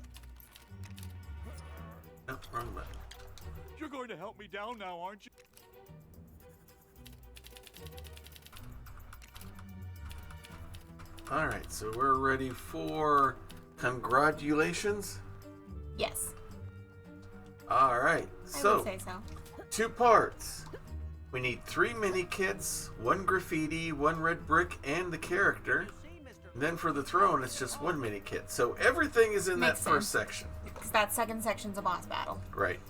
Nope, wrong button. You're going to help me down now, aren't you? Alright, so we're ready for congratulations? Yes. Alright, I so would say so. 2 parts. We need 3 mini kits, 1 graffiti, 1 red brick, and the character. And then for the throne, it's just 1 mini kit. So everything is in Makes that first sense. section. Because that second section's a boss battle. Right.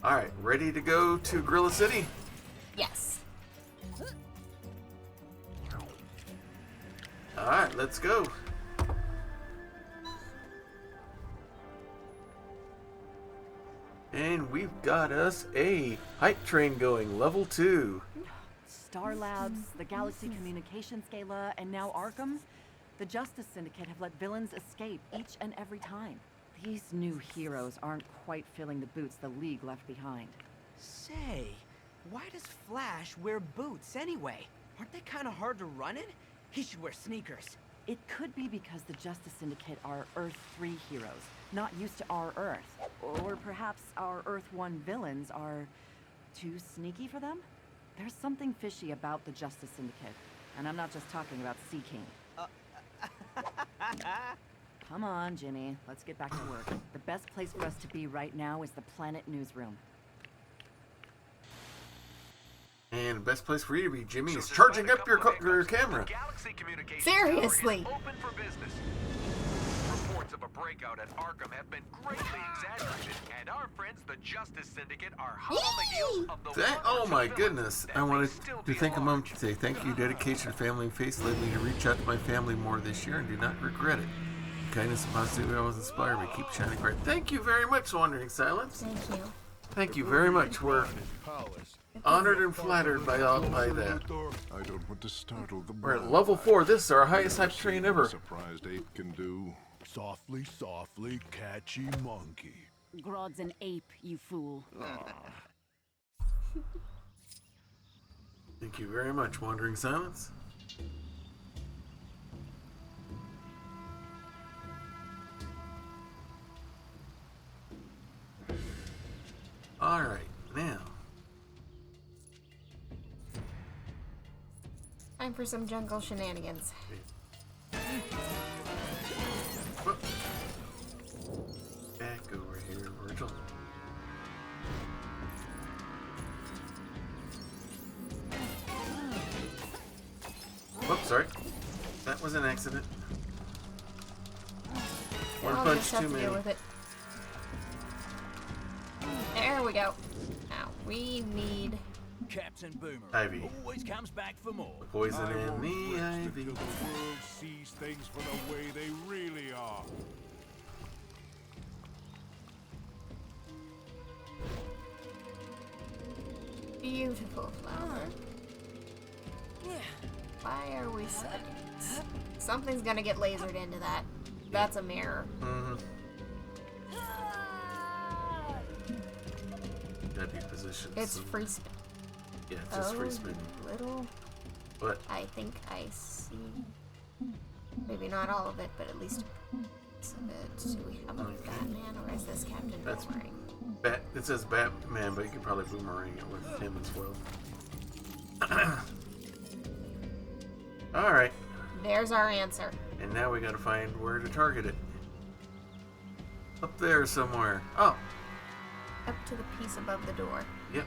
Alright, ready to go to Gorilla City? Yes. Alright, let's go. And we've got us a hype train going, level 2. Star Labs, the Galaxy Communication Scala, and now Arkham. The Justice Syndicate have let villains escape each and every time. These new heroes aren't quite filling the boots the League left behind. Say, why does Flash wear boots anyway? Aren't they kind of hard to run in? He should wear sneakers. It could be because the Justice Syndicate are Earth 3 heroes, not used to our Earth. Or perhaps our Earth 1 villains are too sneaky for them? There's something fishy about the Justice Syndicate. And I'm not just talking about Sea King. Come on, Jimmy. Let's get back to work. The best place for us to be right now is the Planet Newsroom. And the best place for you to be, Jimmy, is charging up your camera. Seriously. Open for business. Reports of a breakout at Arkham have been greatly exaggerated, and our friends, the Justice Syndicate, are hot on the heels of the Oh my goodness. I wanted to take a moment to say thank you. Dedication, family, and faith led me to reach out to my family more this year and do not regret it. Kindness and positivity always inspire me. Keep shining bright. Thank you very much, Wandering Silence. Thank you. Thank you very much. We're honored and flattered by that. I don't want to startle the We're at level 4. This is our highest hype train ever. Surprised ape can do. Softly, softly, catchy monkey. Grodd's an ape, you fool. Thank you very much, Wandering Silence. Alright, now. Time for some jungle shenanigans. Back over here, Virgil. Whoops, sorry. That was an accident. One I'll punch just have too to many. deal with it. There we go. Now we need Captain Boomer Ivy. always comes back for more. Poison in the ivy. Till the world sees things for the way they really are. beautiful flower. Why are we stuck? Something's gonna get lasered into that. That's a mirror. Gotta be positioned. It's free spin. Yeah, it's just free spin. Little. What? I think I see. Maybe not all of it, but at least some of it. Do we have a Batman, or is this Captain Boomerang? It says Batman, but you can probably boomerang it with him as well. Alright. There's our answer. And now we gotta find where to target it. Up there somewhere. Oh. Up to the piece above the door. Yep.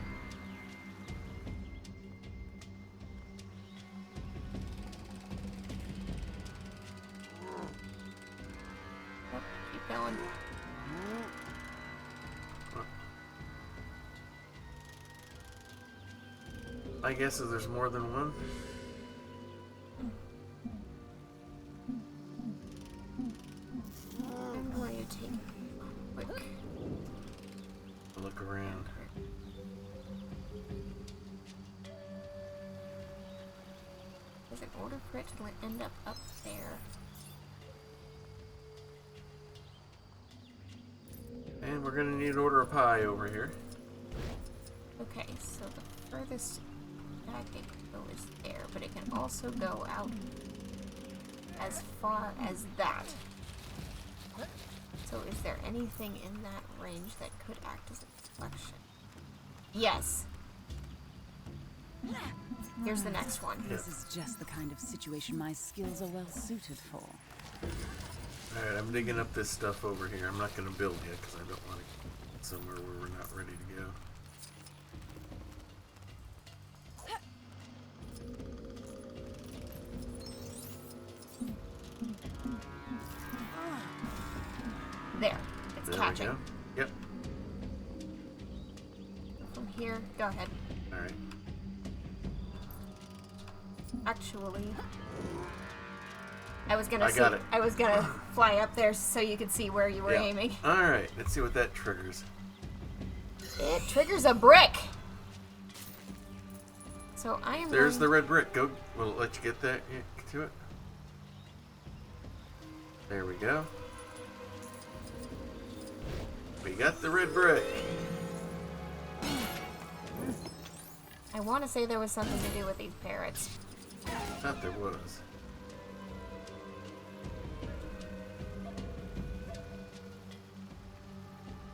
Yep, keep going. My guess is there's more than one. I'm going to take a quick look around. Because in order for it to end up there. And we're gonna need to order a pie over here. Okay, so the furthest that it can go is there, but it can also go out as far as that. So is there anything in that range that could act as a deflection? Yes. Here's the next one. This is just the kind of situation my skills are well suited for. Alright, I'm digging up this stuff over here. I'm not gonna build yet because I don't want to get somewhere where we're not ready to go. There. It's There catching. we go. Yep. From here, go ahead. Alright. Actually, I was gonna I was gonna fly up there so you could see where you were aiming. Alright, let's see what that triggers. It triggers a brick. So I am. There's the red brick. Go. We'll let you get that to it. There we go. We got the red brick. I want to say there was something to do with these parrots. Thought there was.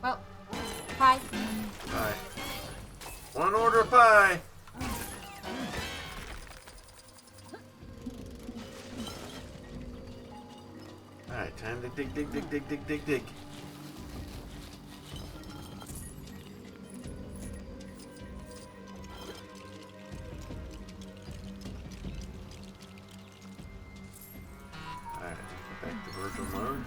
Well, pie. Pie. One order of pie. Alright, time to dig. Alright, back to virtual mode.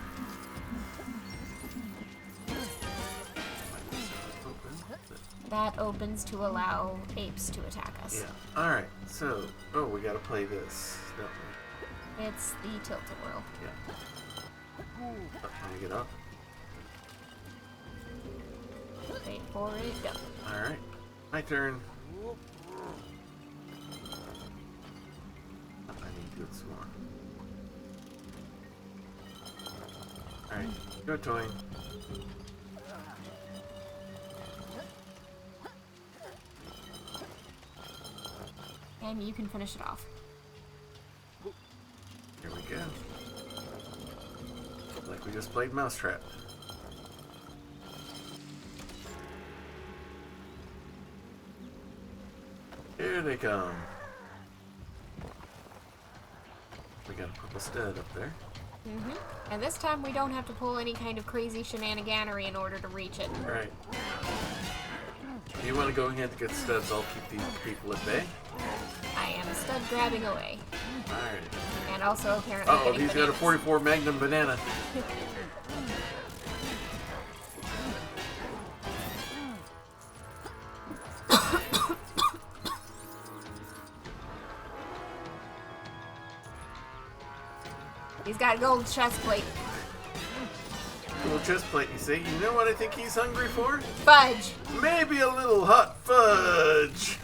That opens to allow apes to attack us. Yeah. Alright, so, we gotta play this, don't we? It's the tilt-a-whirl. Yeah. Let me get up. Wait for it, go. Alright, my turn. I need to do it some more. Alright, go Toy. And you can finish it off. Here we go. Like we just played Mousetrap. Here they come. We got a purple stud up there. And this time we don't have to pull any kind of crazy shenaniganery in order to reach it. Right. If you want to go ahead and get studs, I'll keep these people at bay. I am stud grabbing away. Alright. And also apparently Uh-oh, getting he's got a bananas. 44 Magnum banana. He's got a gold chest plate. Cool chest plate, you say? You know what I think he's hungry for? Fudge. Maybe a little hot fudge.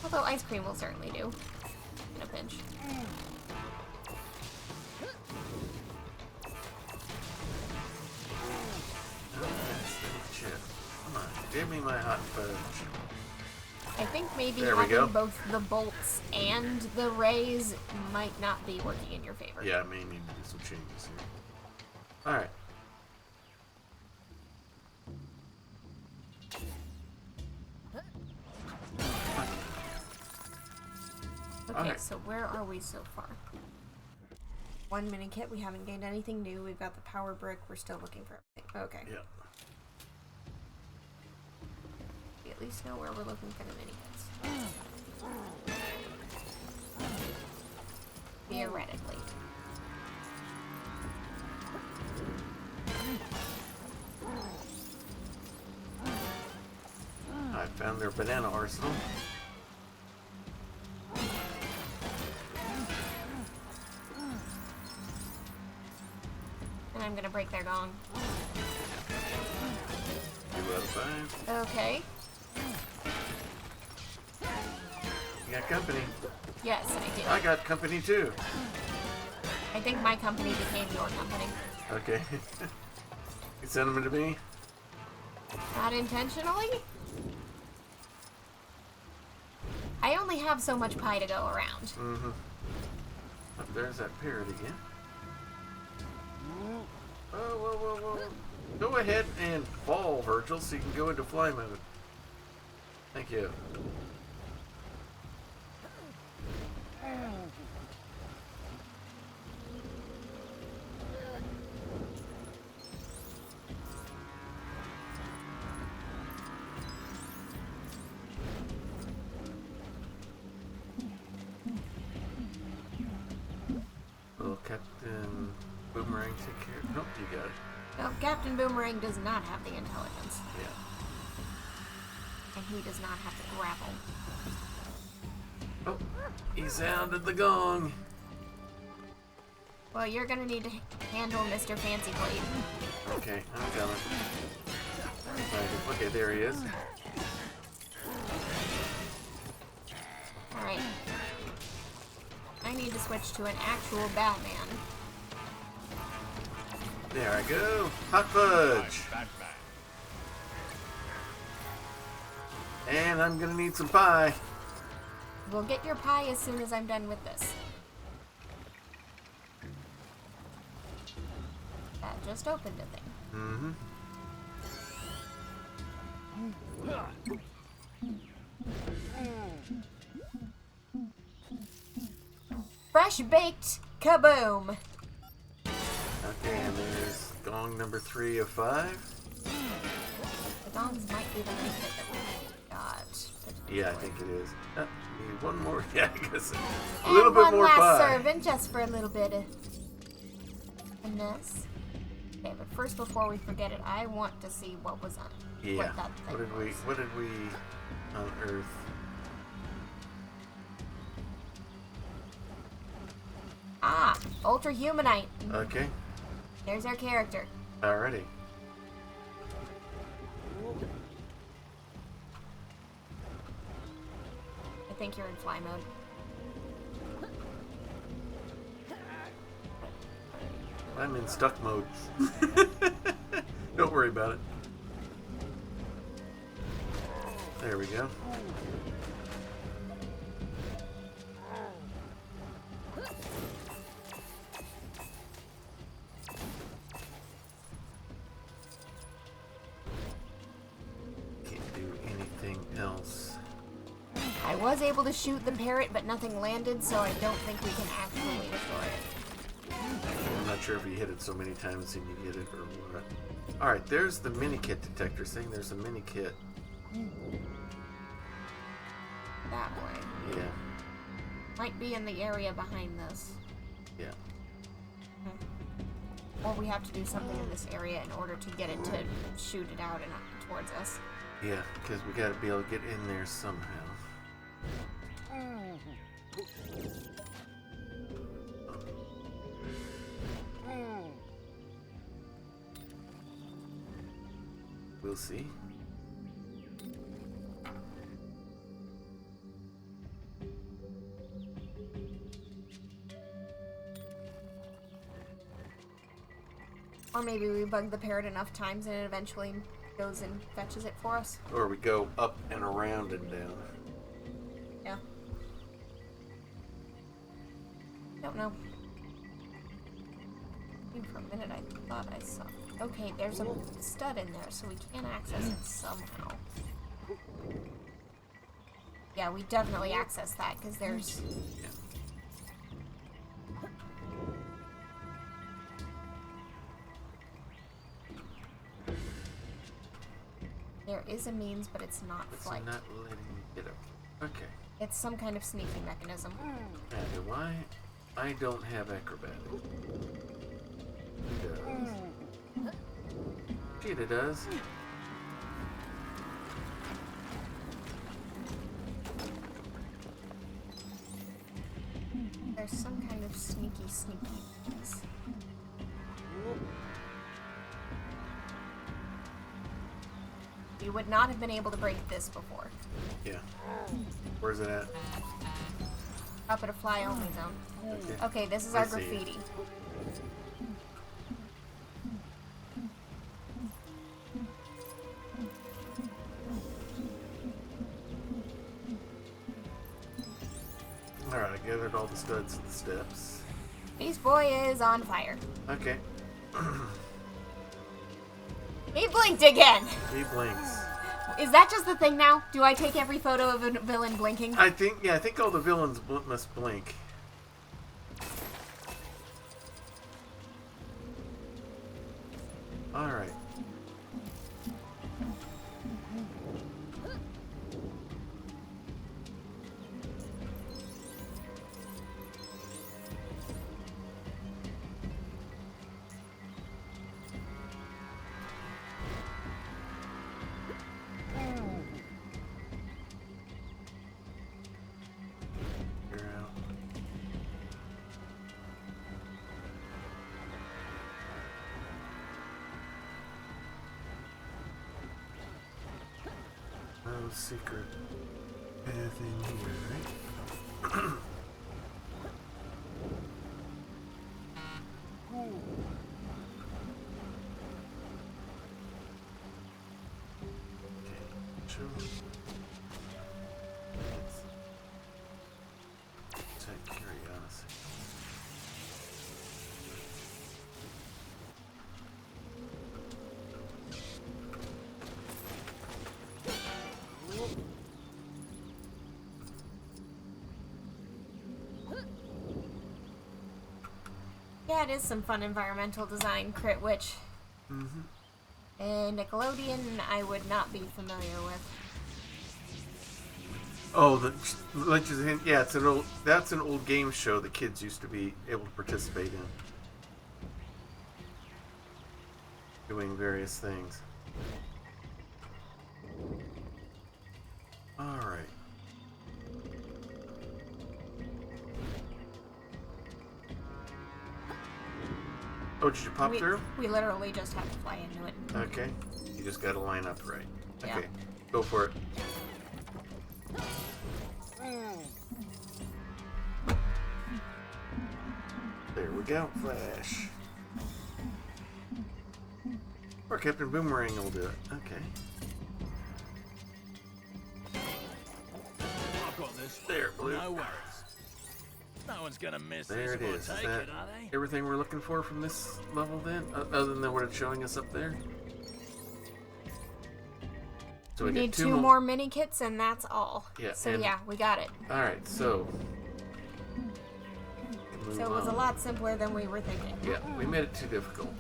Although ice cream will certainly do. In a pinch. Come on, give me my hot fudge. I think maybe There we go. having both the bolts and the rays might not be working in your favor. Yeah, I may need to do some changes here. Alright. Okay, Alright. so where are we so far? 1 mini kit, we haven't gained anything new. We've got the power brick, we're still looking for everything. Okay. Yeah. We at least know where we're looking for the mini kits. Theoretically. I found their banana arsenal. And I'm gonna break their gong. 2 out of 5. Okay. You got company. Yes, I do. I got company too. I think my company became your company. Okay. You send them to me? Not intentionally? I only have so much pie to go around. Mm-hmm. Oh, there's that parrot again. Oh, whoa, whoa, whoa. Go ahead and fall, Virgil, so you can go into fly mode. Thank you. Captain Boomerang take care. Nope, you got it. No, Captain Boomerang does not have the intelligence. Yeah. And he does not have the grapple. Oh, he sounded the gong. Well, you're gonna need to handle Mr. Fancy Plate. Okay, I'm coming. Okay, there he is. Alright. I need to switch to an actual Batman. There I go. Hot fudge. And I'm gonna need some pie. We'll get your pie as soon as I'm done with this. That just opened a thing. Mm-hmm. Fresh baked kaboom! Okay, and there's gong number 3 of 5. The gongs might be the main hit that we got. Yeah, I think it is. Need one more. Yeah, I guess. A And little bit one more last pie. serving, just for a little bit of finesse. Okay, but first, before we forget it, I want to see what was on. Yeah. What that thing was. What did we unearth? Ah, Ultra Humanite. Okay. There's our character. Alrighty. I think you're in fly mode. I'm in stuck mode. Don't worry about it. There we go. Can't do anything else. I was able to shoot the parrot, but nothing landed, so I don't think we can actually destroy it. I'm not sure if you hit it so many times and you get it or what. Alright, there's the mini kit detector saying there's a mini kit. That way. Yeah. Might be in the area behind this. Yeah. Or we have to do something in this area in order to get it to shoot it out and towards us. Yeah, because we gotta be able to get in there somehow. We'll see. Or maybe we bug the parrot enough times and it eventually goes and fetches it for us. Or we go up and around and down. Yeah. Don't know. Even for a minute I thought I saw. Okay, there's a stud in there, so we can access it somehow. Yeah, we definitely access that because there's. There is a means, but it's not flight. It's not letting me get up. Okay. It's some kind of sneaking mechanism. And why? I don't have acrobatic. Who does? Cheetah does. There's some kind of sneaky things. We would not have been able to break this before. Yeah. Where's it at? Up at a fly only zone. Okay. Okay, this is I our see it. graffiti. Alright, I gathered all the studs and the steps. Beast Boy is on fire. Okay. He blinked again! He blinks. Is that just the thing now? Do I take every photo of a villain blinking? I think all the villains must blink. Alright. the secret path in here, right? Yeah, it is some fun environmental design, Crit Witch. Mm-hmm. And Nickelodeon, I would not be familiar with. Oh, the Legends of Hint. Yeah, that's an old game show that kids used to be able to participate in, doing various things. All right. Oh, did you pop through? We literally just have to fly into it. Okay. You just gotta line up right. Yeah. Okay. Go for it. There we go. Flash. Or Captain Boomerang will do it. Okay. I've got this. There, Blue. No worries. No one's gonna miss There this it if I is. take Is that it, are they? everything we're looking for from this level then? Other than what it's showing us up there? So we get need two more mini kits and that's all. Yeah. So yeah, we got it. Alright, so. So it was a lot simpler than we were thinking. Yeah, we made it too difficult.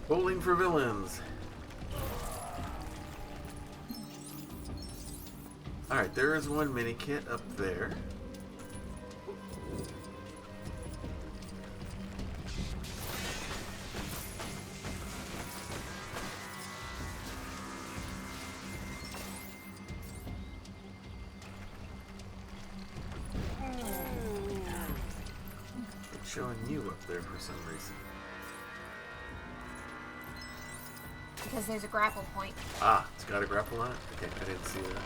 Bowling for villains. Alright, there is one mini kit up there. It's showing you up there for some reason. Because there's a grapple point. Ah, it's got a grapple on it? Okay, I didn't see that.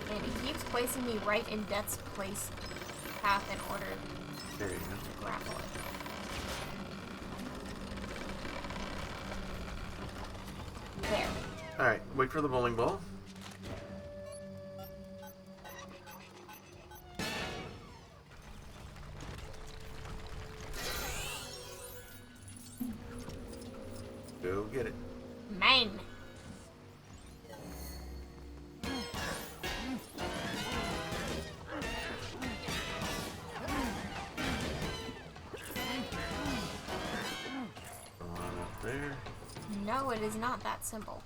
And it keeps placing me right in Death's place path in order There you go. to grapple it. There. Alright, wait for the bowling ball. Go get it. Man. Go on up there. No, it is not that simple.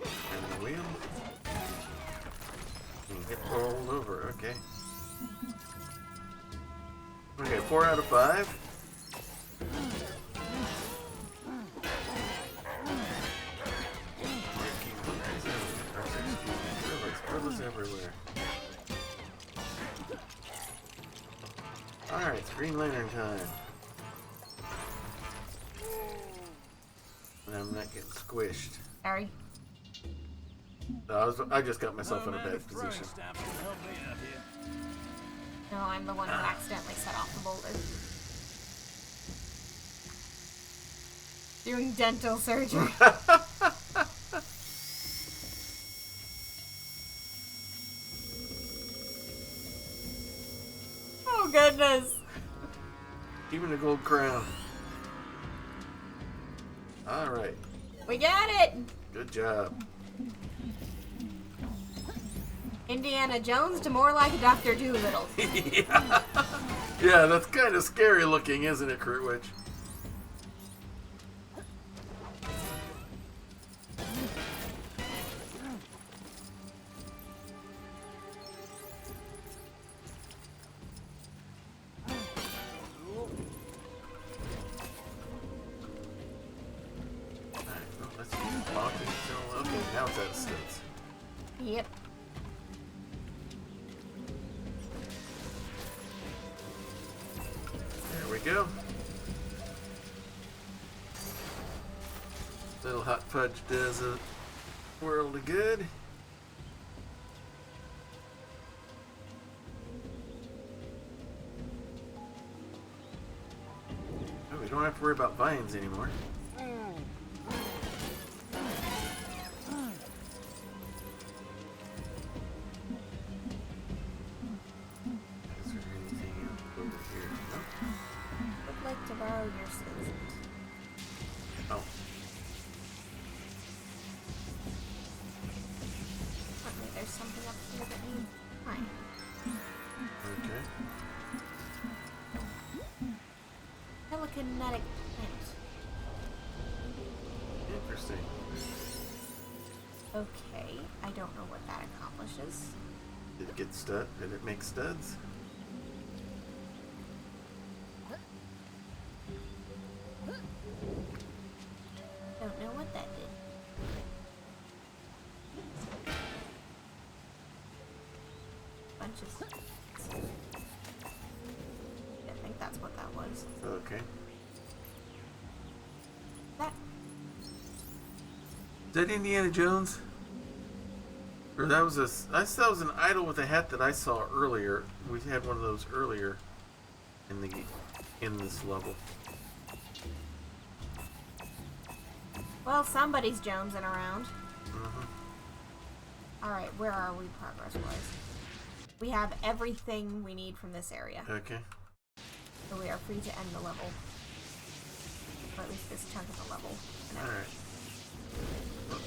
And the wheel. You get rolled over, okay. Okay, 4 out of 5. Gorillas everywhere. Alright, it's Green Lantern time. And I'm not getting squished. Sorry. No, I just got myself in a bad position. No, I'm the one who accidentally set off the boulder. Doing dental surgery. Oh goodness. Even a gold crown. Alright. We got it! Good job. Indiana Jones to more like Dr. Doolittle. Yeah. Yeah, that's kind of scary looking, isn't it, Crit Witch? Yep. Little hot fudge does a world of good. Oh, we don't have to worry about vines anymore. Is there anything over here? No? Would like to borrow your scissors. Oh. Okay, there's something up here that needs mine. Okay. Telekinetic plant. Interesting. Okay, I don't know what that accomplishes. Did it get stud? Did it make studs? Don't know what that did. Bunch of stuff. I think that's what that was. Okay. That. Is that Indiana Jones? Or that was I thought that was an idol with a hat that I saw earlier. We had one of those earlier in this level. Well, somebody's jonesing around. Mm-hmm. Alright, where are we progress-wise? We have everything we need from this area. Okay. So we are free to end the level. Or at least this chunk of the level. Alright.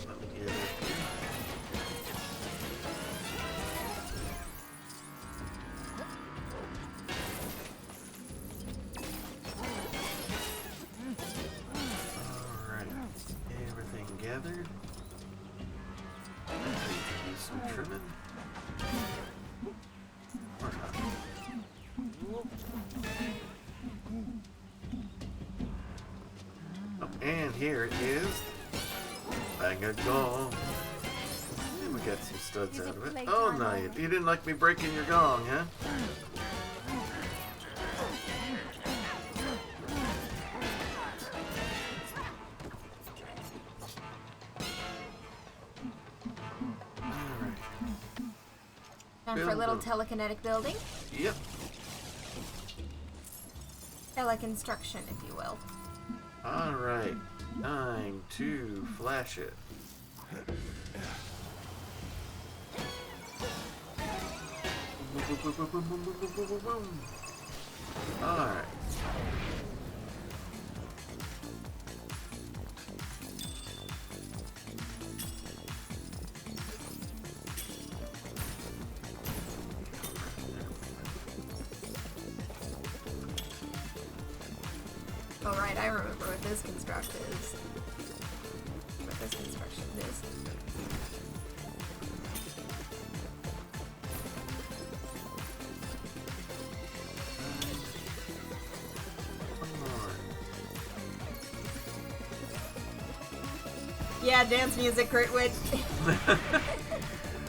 Let me get it. Gathered. I need to do some trimming. Or not. Oh, and here it is. Bang a gong. And we got some studs out of it. Oh no, you didn't like me breaking your gong, huh? Time for a little telekinetic building. Yep. Teleconstruction, if you will. Alright. Time to flash it. Alright. Oh right, I remember what this construct is. What this construction is. Yeah, dance music, Kurt Witch.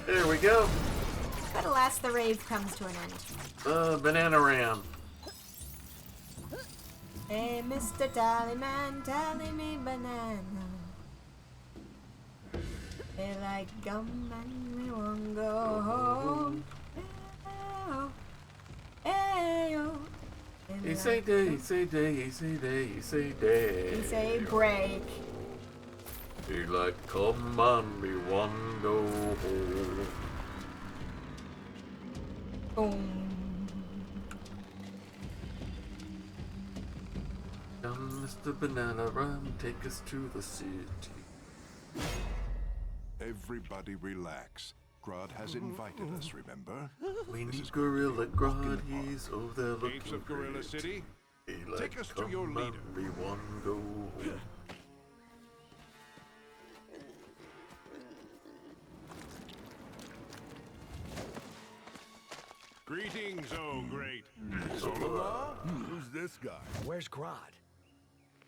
There we go. But alas, the rave comes to an end. Banana ram. Hey, Mr. Tallyman, tally me banana. They like gum and we won't go home. Hey-oh. He say day, he say day, he say day, he say day. He say break. He like come on, we won't go home. Boom. Come, Mr. Banana Ram, take us to the city. Everybody relax. Grodd has invited us, remember? We need Gorilla Grodd, he's over there looking Gates of Gorilla great. City, He take us to your come leader. on, we won't go home. Greetings, oh great. Who's this guy? Where's Grodd?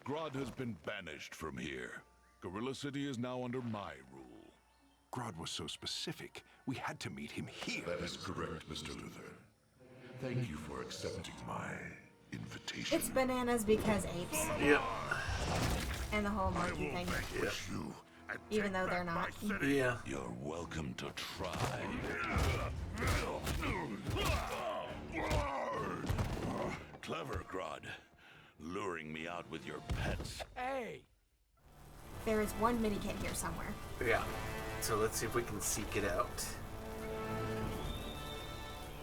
Grodd has been banished from here. Gorilla City is now under my rule. Grodd was so specific. We had to meet him here. That is correct, Mr. Luther. Thank you for accepting my invitation. It's bananas because apes. Yep. And the whole monkey thing. You Even though they're not. Yeah. You're welcome to try. Clever, Grodd. Luring me out with your pets. Hey! There is one mini kit here somewhere. Yeah. So let's see if we can seek it out.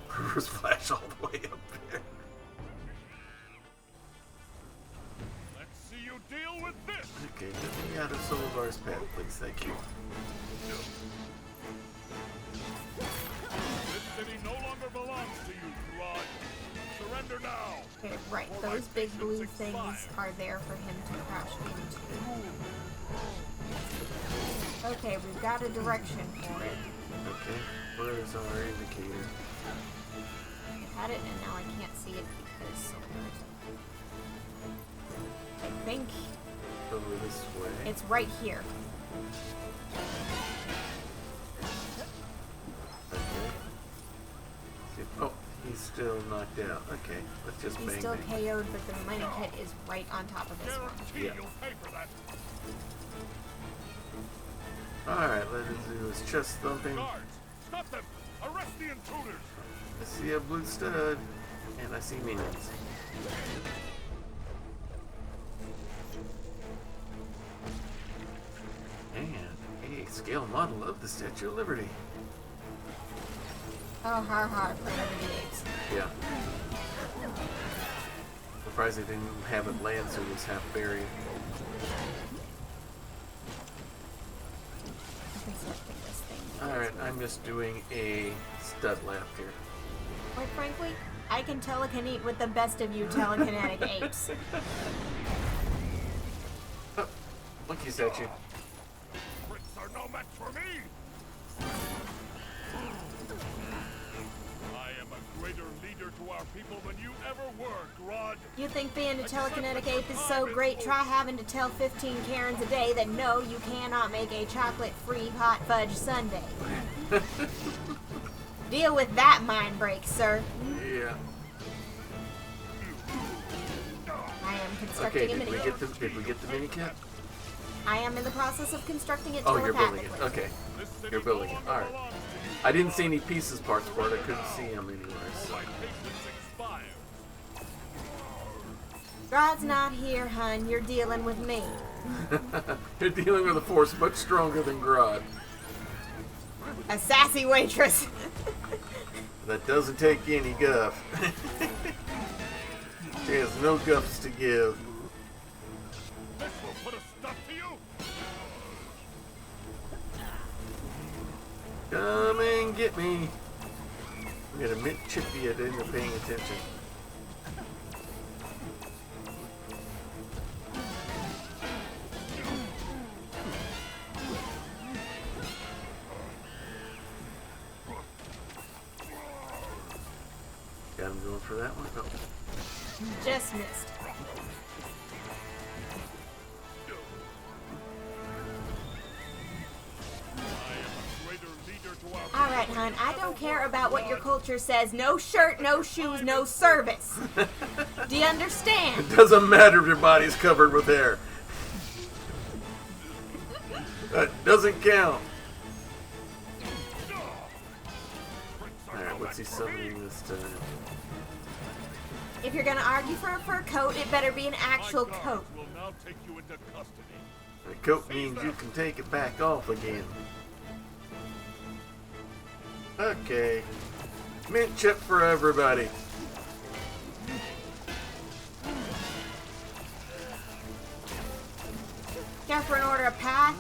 Where's Flash all the way up there? Let's see you deal with this. Okay, get me out of Solivar's path, please. Thank you. This city no longer belongs to you, Grodd. Surrender now. Okay, right. Those big blue things are there for him to crash into. Okay, we've got a direction for it. Okay, where is our indicator? I had it and now I can't see it because I think Over this way. it's right here. Okay. Oh, he's still knocked out. Okay, let's just He's bang still bang. KO'd, but the mini kit is right on top of this one. Yeah. You'll pay for that. Alright, let us do his chest thumping. Guards, stop them! Arrest the intruders! I see a blue stud, and I see minions. And a scale model of the Statue of Liberty. Oh, har, Planet of the Apes. Yeah. Surprised they didn't have it land so it was half buried. Alright, I'm just doing a stud lap here. Quite frankly, I can telekinetic with the best of you telekinetic apes. Oh, monkey statue. Bricks are no match for me! I am a greater leader to our people than you ever were, Grodd. You think being a telekinetic ape is so great? Try having to tell 15 Karens a day that no, you cannot make a chocolate-free hot fudge sundae. Deal with that mind break, sir. Yeah. I am constructing Okay, a mini kit. did we get the mini kit? I am in the process of constructing it Oh, you're building telepathically. it. Okay. You're building it. Alright. I didn't see any pieces parts for it. I couldn't see them anywhere. So. Grodd's not here, hun. You're dealing with me. You're dealing with a force much stronger than Grodd. A sassy waitress. That doesn't take any guff. She has no guffs to give. This will put a stop to you! Come and get me. I'm gonna admit Chippy I didn't paying attention. Got him going for that one. Oh. Just missed. Alright, hon, I don't care about what your culture says. No shirt, no shoes, no service. Do you understand? It doesn't matter if your body's covered with hair. That doesn't count. Alright, what's he summoning this time? If you're gonna argue for a fur coat, it better be an actual coat. Will now take you into custody. The coat means you can take it back off again. Okay. Mint chip for everybody. Care for an order of pie?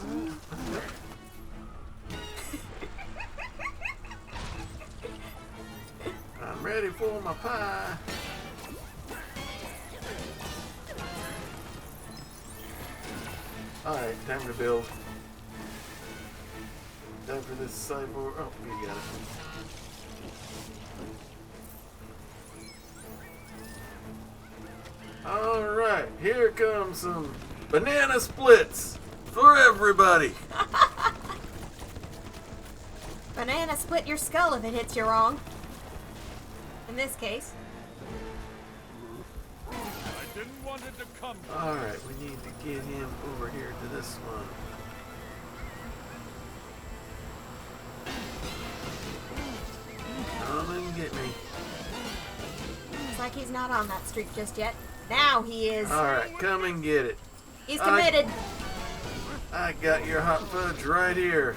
I'm ready for my pie. Alright, time to build. Time for this cyborg. Oh, we got it. Alright, here comes some banana splits for everybody. Banana split your skull if it hits you wrong. In this case. I didn't want it to come. Alright, we need to get him over to this one. Come and get me. Looks like he's not on that streak just yet. Now he is. Alright, come and get it. He's committed. I got your hot fudge right here.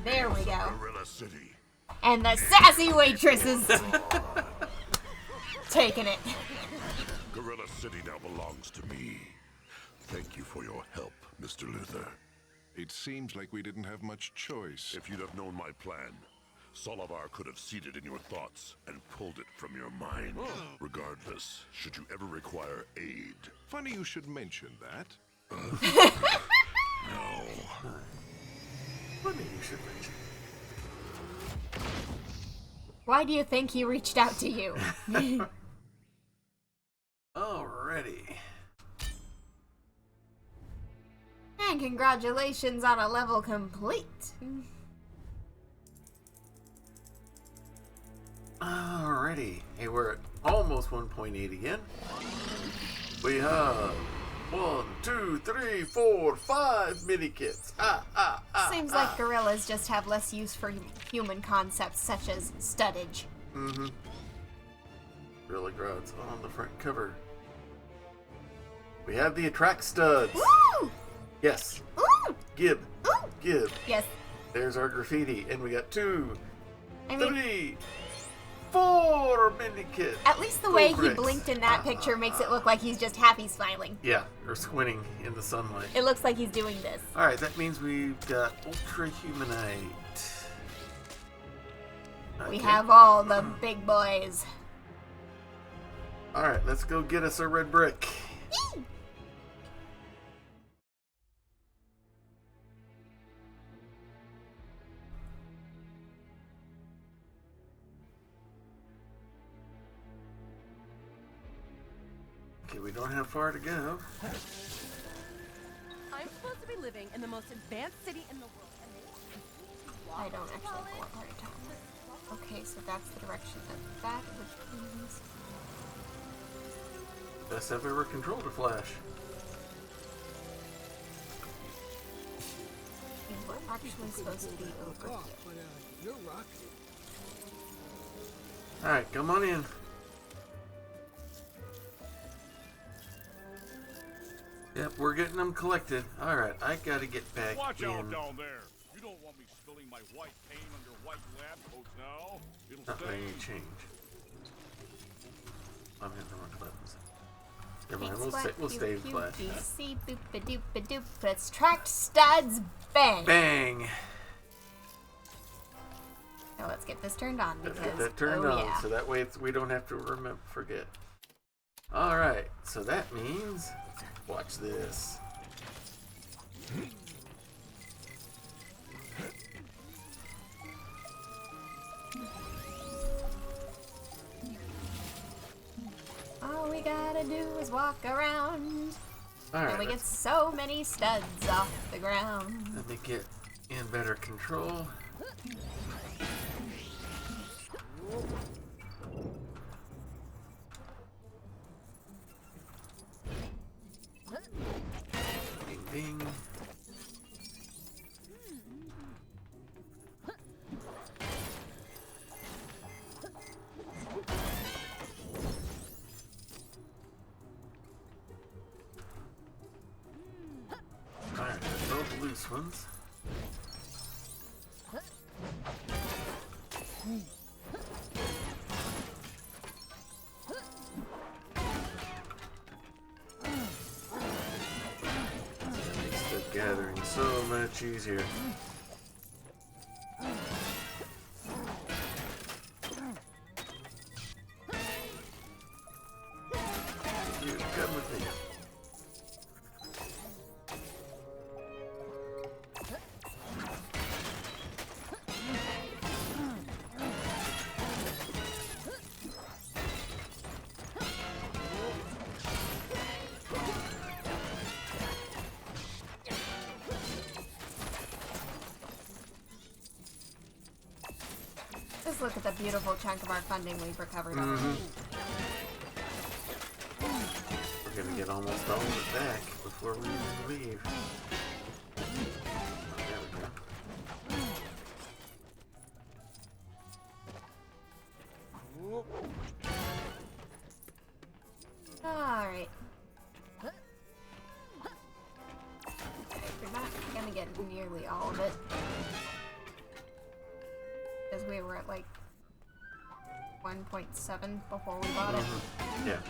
There we go. Gorilla City. And the sassy waitress is taking it. Gorilla City now belongs to me. Thank you for your help, Mr. Luther. It seems like we didn't have much choice. If you'd have known my plan, Solivar could have seeded in your thoughts and pulled it from your mind. Regardless, should you ever require aid. Funny you should mention that. No. Funny you should mention. Why do you think he reached out to you? Alrighty. And congratulations on a level complete. Alrighty. Hey, we're at almost 1.8 again. We have 1, 2, 3, 4, 5 mini kits. Seems like gorillas just have less use for human concepts such as studdage. Mm-hmm. Gorilla Grodd's on the front cover. We have the attract studs. Woo! Yes. Ooh! Gib. Ooh! Gib. Yes. There's our graffiti. And we got 2, I mean, 3, 4 mini kits. at least the way he bricks. blinked in that picture makes it look like he's just happy smiling. Yeah, or squinting in the sunlight. It looks like he's doing this. Alright, that means we've got Ultra Humanite. We have all the big boys. Alright, let's go get us a red brick. Okay, we don't have far to go. I'm supposed to be living in the most advanced city in the world. I don't actually know what part of town. Okay, so that's the direction that which means. Best I've ever controlled a Flash. And we're actually supposed to be over here. Alright, come on in. Yep, we're getting them collected. Alright, I gotta get back Watch in. out down there. You don't want me spilling my white paint on your white lab coat now. It'll Nothing stain. any change. I'm hitting the wrong buttons. Never mind, Pink we'll sweat, stay in pew, Flash. pew, see, boop a doop a doop. Let's track studs. Bang. Bang! Now let's get this turned on Let's because get that turned on, yeah. so that way we don't have to forget. Alright, so that means, watch this. All we gotta do is walk around. Alright, And we get so many studs off the ground. let me get in better control. Ding ding. Alright, those are the loose ones. That makes the gathering so much easier. You come with me. Just look at the beautiful chunk of our funding we've recovered already. Mm-hmm. get almost all of it back before we leave. There we go. Alright. We're not gonna get nearly all of it. Because we were at like 1.7 before we bought it. Yeah.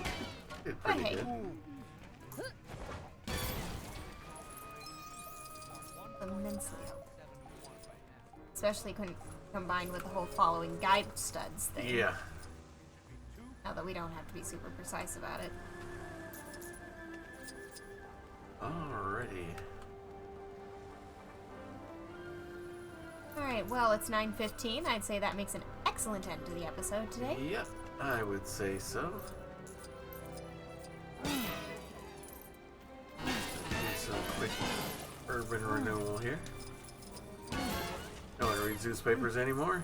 Did pretty good. Immensely helpful. Especially combined with the whole following guide studs thing. Yeah. Now that we don't have to be super precise about it. Alrighty. Alright, well, it's 9:15. I'd say that makes an excellent end to the episode today. Yep, I would say so. Do some quick urban renewal here. No one reads newspapers anymore.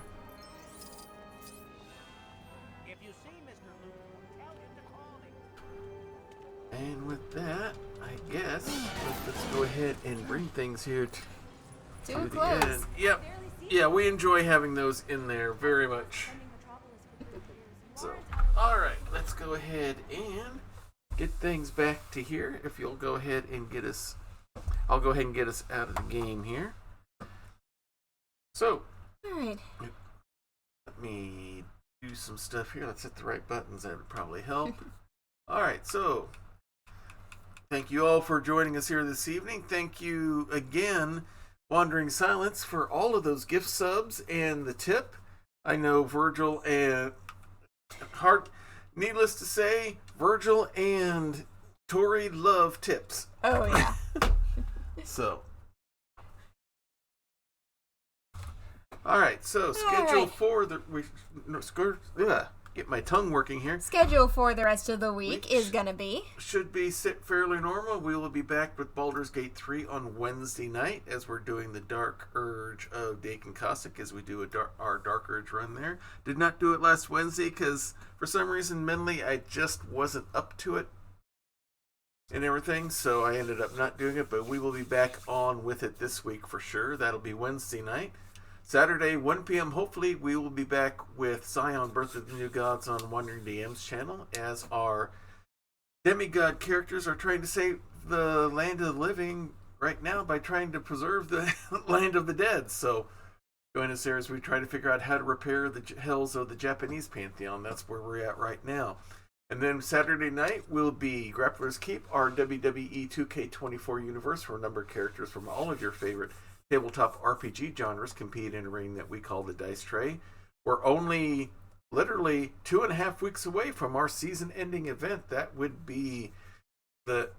If you see Mr. Luke, tell him to call me. And with that, I guess let's go ahead and bring things here to the end. Yep. Yeah, we enjoy having those in there very much. So, alright, let's go ahead and get things back to here. If you'll go ahead and get us, I'll go ahead and get us out of the game here. So, alright. Let me do some stuff here. Let's hit the right buttons. That would probably help. Alright, so thank you all for joining us here this evening. Thank you again, Wandering Silence, for all of those gift subs and the tip. I know Virgil and needless to say, Virgil and Tori love tips. Oh, yeah. So. Alright, so schedule for the... get my tongue working here. Schedule for the rest of the week is going to be... Should be fairly normal. We will be back with Baldur's Gate 3 on Wednesday night as we're doing the Dark Urge of Dakin Cossack as we do our Dark Urge run there. Did not do it last Wednesday because for some reason mentally I just wasn't up to it and everything, so I ended up not doing it, but we will be back on with it this week for sure. That'll be Wednesday night. Saturday, 1 p.m., hopefully, we will be back with Scion, Birth of the New Gods on Wandering DM's channel as our demigod characters are trying to save the land of the living right now by trying to preserve the land of the dead. So, join us there as we try to figure out how to repair the hells of the Japanese pantheon. That's where we're at right now. And then Saturday night will be Grappler's Keep, our WWE 2K24 universe, where a number of characters from all of your favorite tabletop RPG genres compete in a ring that we call the Dice Tray. We're only literally 2.5 weeks away from our season-ending event. That would be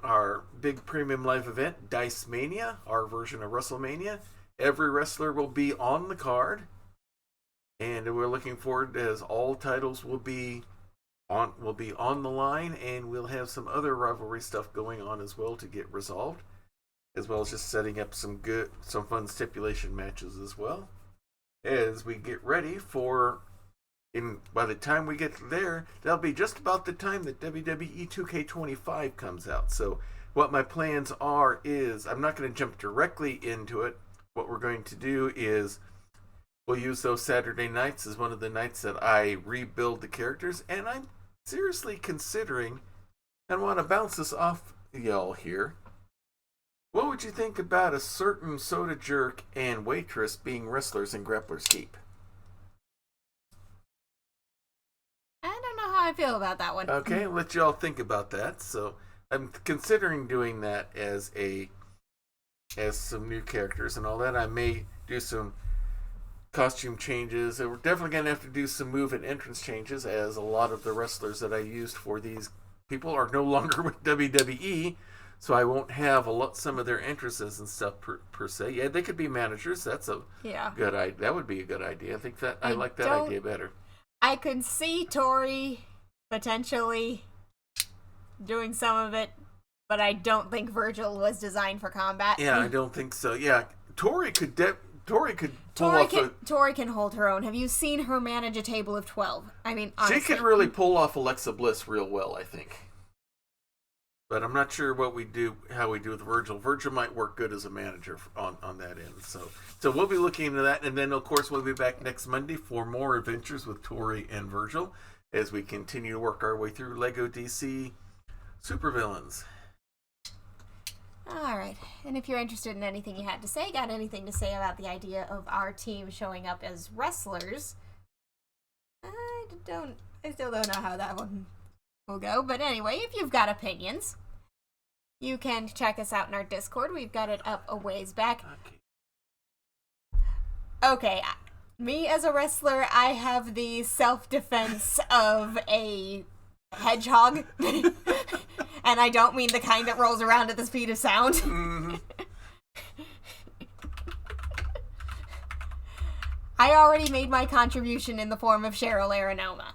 our big premium live event, Dice Mania, our version of WrestleMania. Every wrestler will be on the card, and we're looking forward as all titles will be on the line, and we'll have some other rivalry stuff going on as well to get resolved, as well as just setting up some fun stipulation matches as well as we get ready for, by the time we get there, that'll be just about the time that WWE 2K25 comes out. So what my plans are is, I'm not going to jump directly into it. What we're going to do is we'll use those Saturday nights as one of the nights that I rebuild the characters, and I'm seriously considering, and want to bounce this off y'all here, what would you think about a certain soda jerk and waitress being wrestlers in Grappler's Keep? I don't know how I feel about that one. Okay, let y'all think about that. So I'm considering doing that as some new characters and all that. I may do some costume changes. We're definitely going to have to do some move and entrance changes, as a lot of the wrestlers that I used for these people are no longer with WWE. So I won't have some of their entrances and stuff per se. Yeah, they could be managers. That's a good idea. That would be a good idea. I like that idea better. I could see Tori potentially doing some of it, but I don't think Virgil was designed for combat. Yeah, I don't think so. Yeah, Tori can hold her own. Have you seen her manage a table of 12? I mean, honestly. She could really pull off Alexa Bliss real well, I think. But I'm not sure how we do with Virgil. Virgil might work good as a manager on that end. So we'll be looking into that. And then, of course, we'll be back next Monday for more adventures with Tori and Virgil as we continue to work our way through LEGO DC Supervillains. All right. And if you're interested in anything you had to say, got anything to say about the idea of our team showing up as wrestlers, I still don't know how that one will go. But anyway, if you've got opinions, you can check us out in our Discord. We've got it up a ways back. Okay, me as a wrestler, I have the self-defense of a hedgehog. And I don't mean the kind that rolls around at the speed of sound. Mm-hmm. I already made my contribution in the form of Cheryl Aranoma.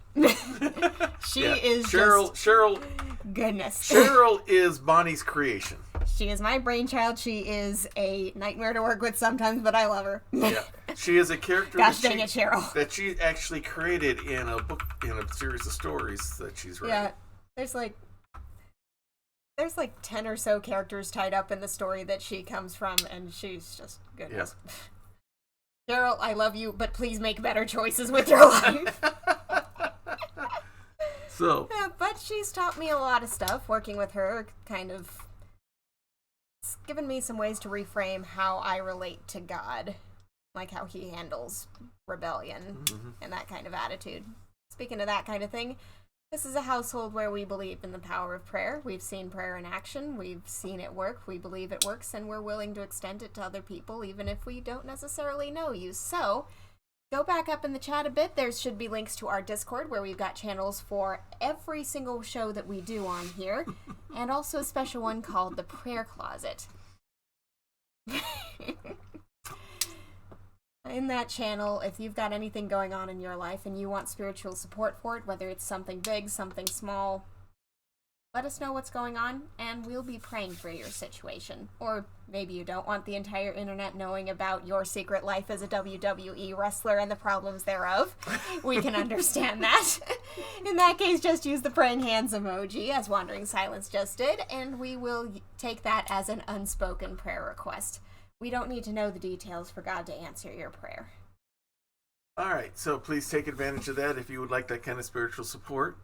She is Cheryl. Goodness. Cheryl is Bonnie's creation. She is my brainchild. She is a nightmare to work with sometimes, but I love her. Yeah, she is a character. Gosh dang it, Cheryl. That she actually created in a book, in a series of stories that she's writing. Yeah, there's like 10 or so characters tied up in the story that she comes from, and she's just goodness. Yeah. Cheryl, I love you, but please make better choices with your life. Yeah, but she's taught me a lot of stuff. Working with her, kind of, it's given me some ways to reframe how I relate to God, like how he handles rebellion and that kind of attitude. Speaking of that kind of thing, this is a household where we believe in the power of prayer. We've seen prayer in action. We've seen it work. We believe it works, and we're willing to extend it to other people, even if we don't necessarily know you. So, go back up in the chat a bit. There should be links to our Discord, where we've got channels for every single show that we do on here, and also a special one called the Prayer Closet. In that channel, if you've got anything going on in your life and you want spiritual support for it, whether it's something big, something small, let us know what's going on, and we'll be praying for your situation. Or maybe you don't want the entire internet knowing about your secret life as a WWE wrestler and the problems thereof. We can understand that. In that case, just use the praying hands emoji, as Wandering Silence just did, and we will take that as an unspoken prayer request. We don't need to know the details for God to answer your prayer. All right, so please take advantage of that if you would like that kind of spiritual support.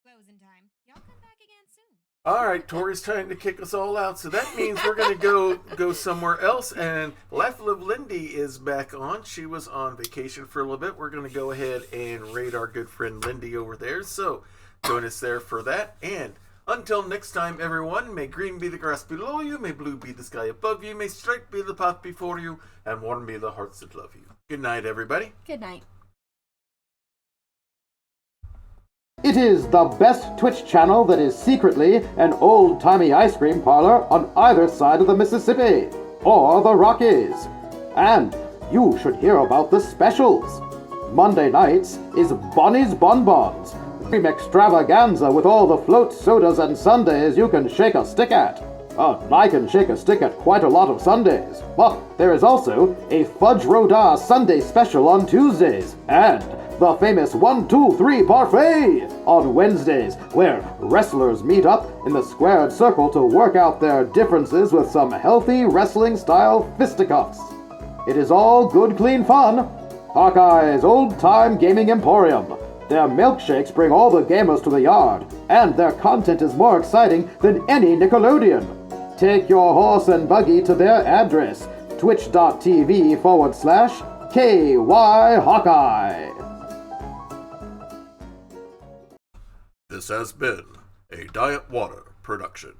Closing time. Y'all come back again soon. All right, Tori's trying to kick us all out, so that means we're going to go somewhere else. And Life of Lindy is back on. She was on vacation for a little bit. We're going to go ahead and raid our good friend Lindy over there. So join us there for that. And until next time, everyone, may green be the grass below you, may blue be the sky above you, may straight be the path before you, and warm be the hearts that love you. Good night, everybody. Good night. It is the best Twitch channel that is secretly an old-timey ice cream parlor on either side of the Mississippi, or the Rockies. And you should hear about the specials. Monday nights is Bonnie's Bonbons, cream extravaganza with all the float sodas and sundaes you can shake a stick at. I can shake a stick at quite a lot of Sundays. But there is also a Fudge Rodin Sunday special on Tuesdays, and the famous 1, 2, 3 parfait on Wednesdays, where wrestlers meet up in the squared circle to work out their differences with some healthy wrestling-style fisticuffs. It is all good, clean fun. Hawkeye's old-time gaming emporium. Their milkshakes bring all the gamers to the yard, and their content is more exciting than any Nickelodeon. Take your horse and buggy to their address, twitch.tv/KY Hawkeye. This has been a Diet Water production.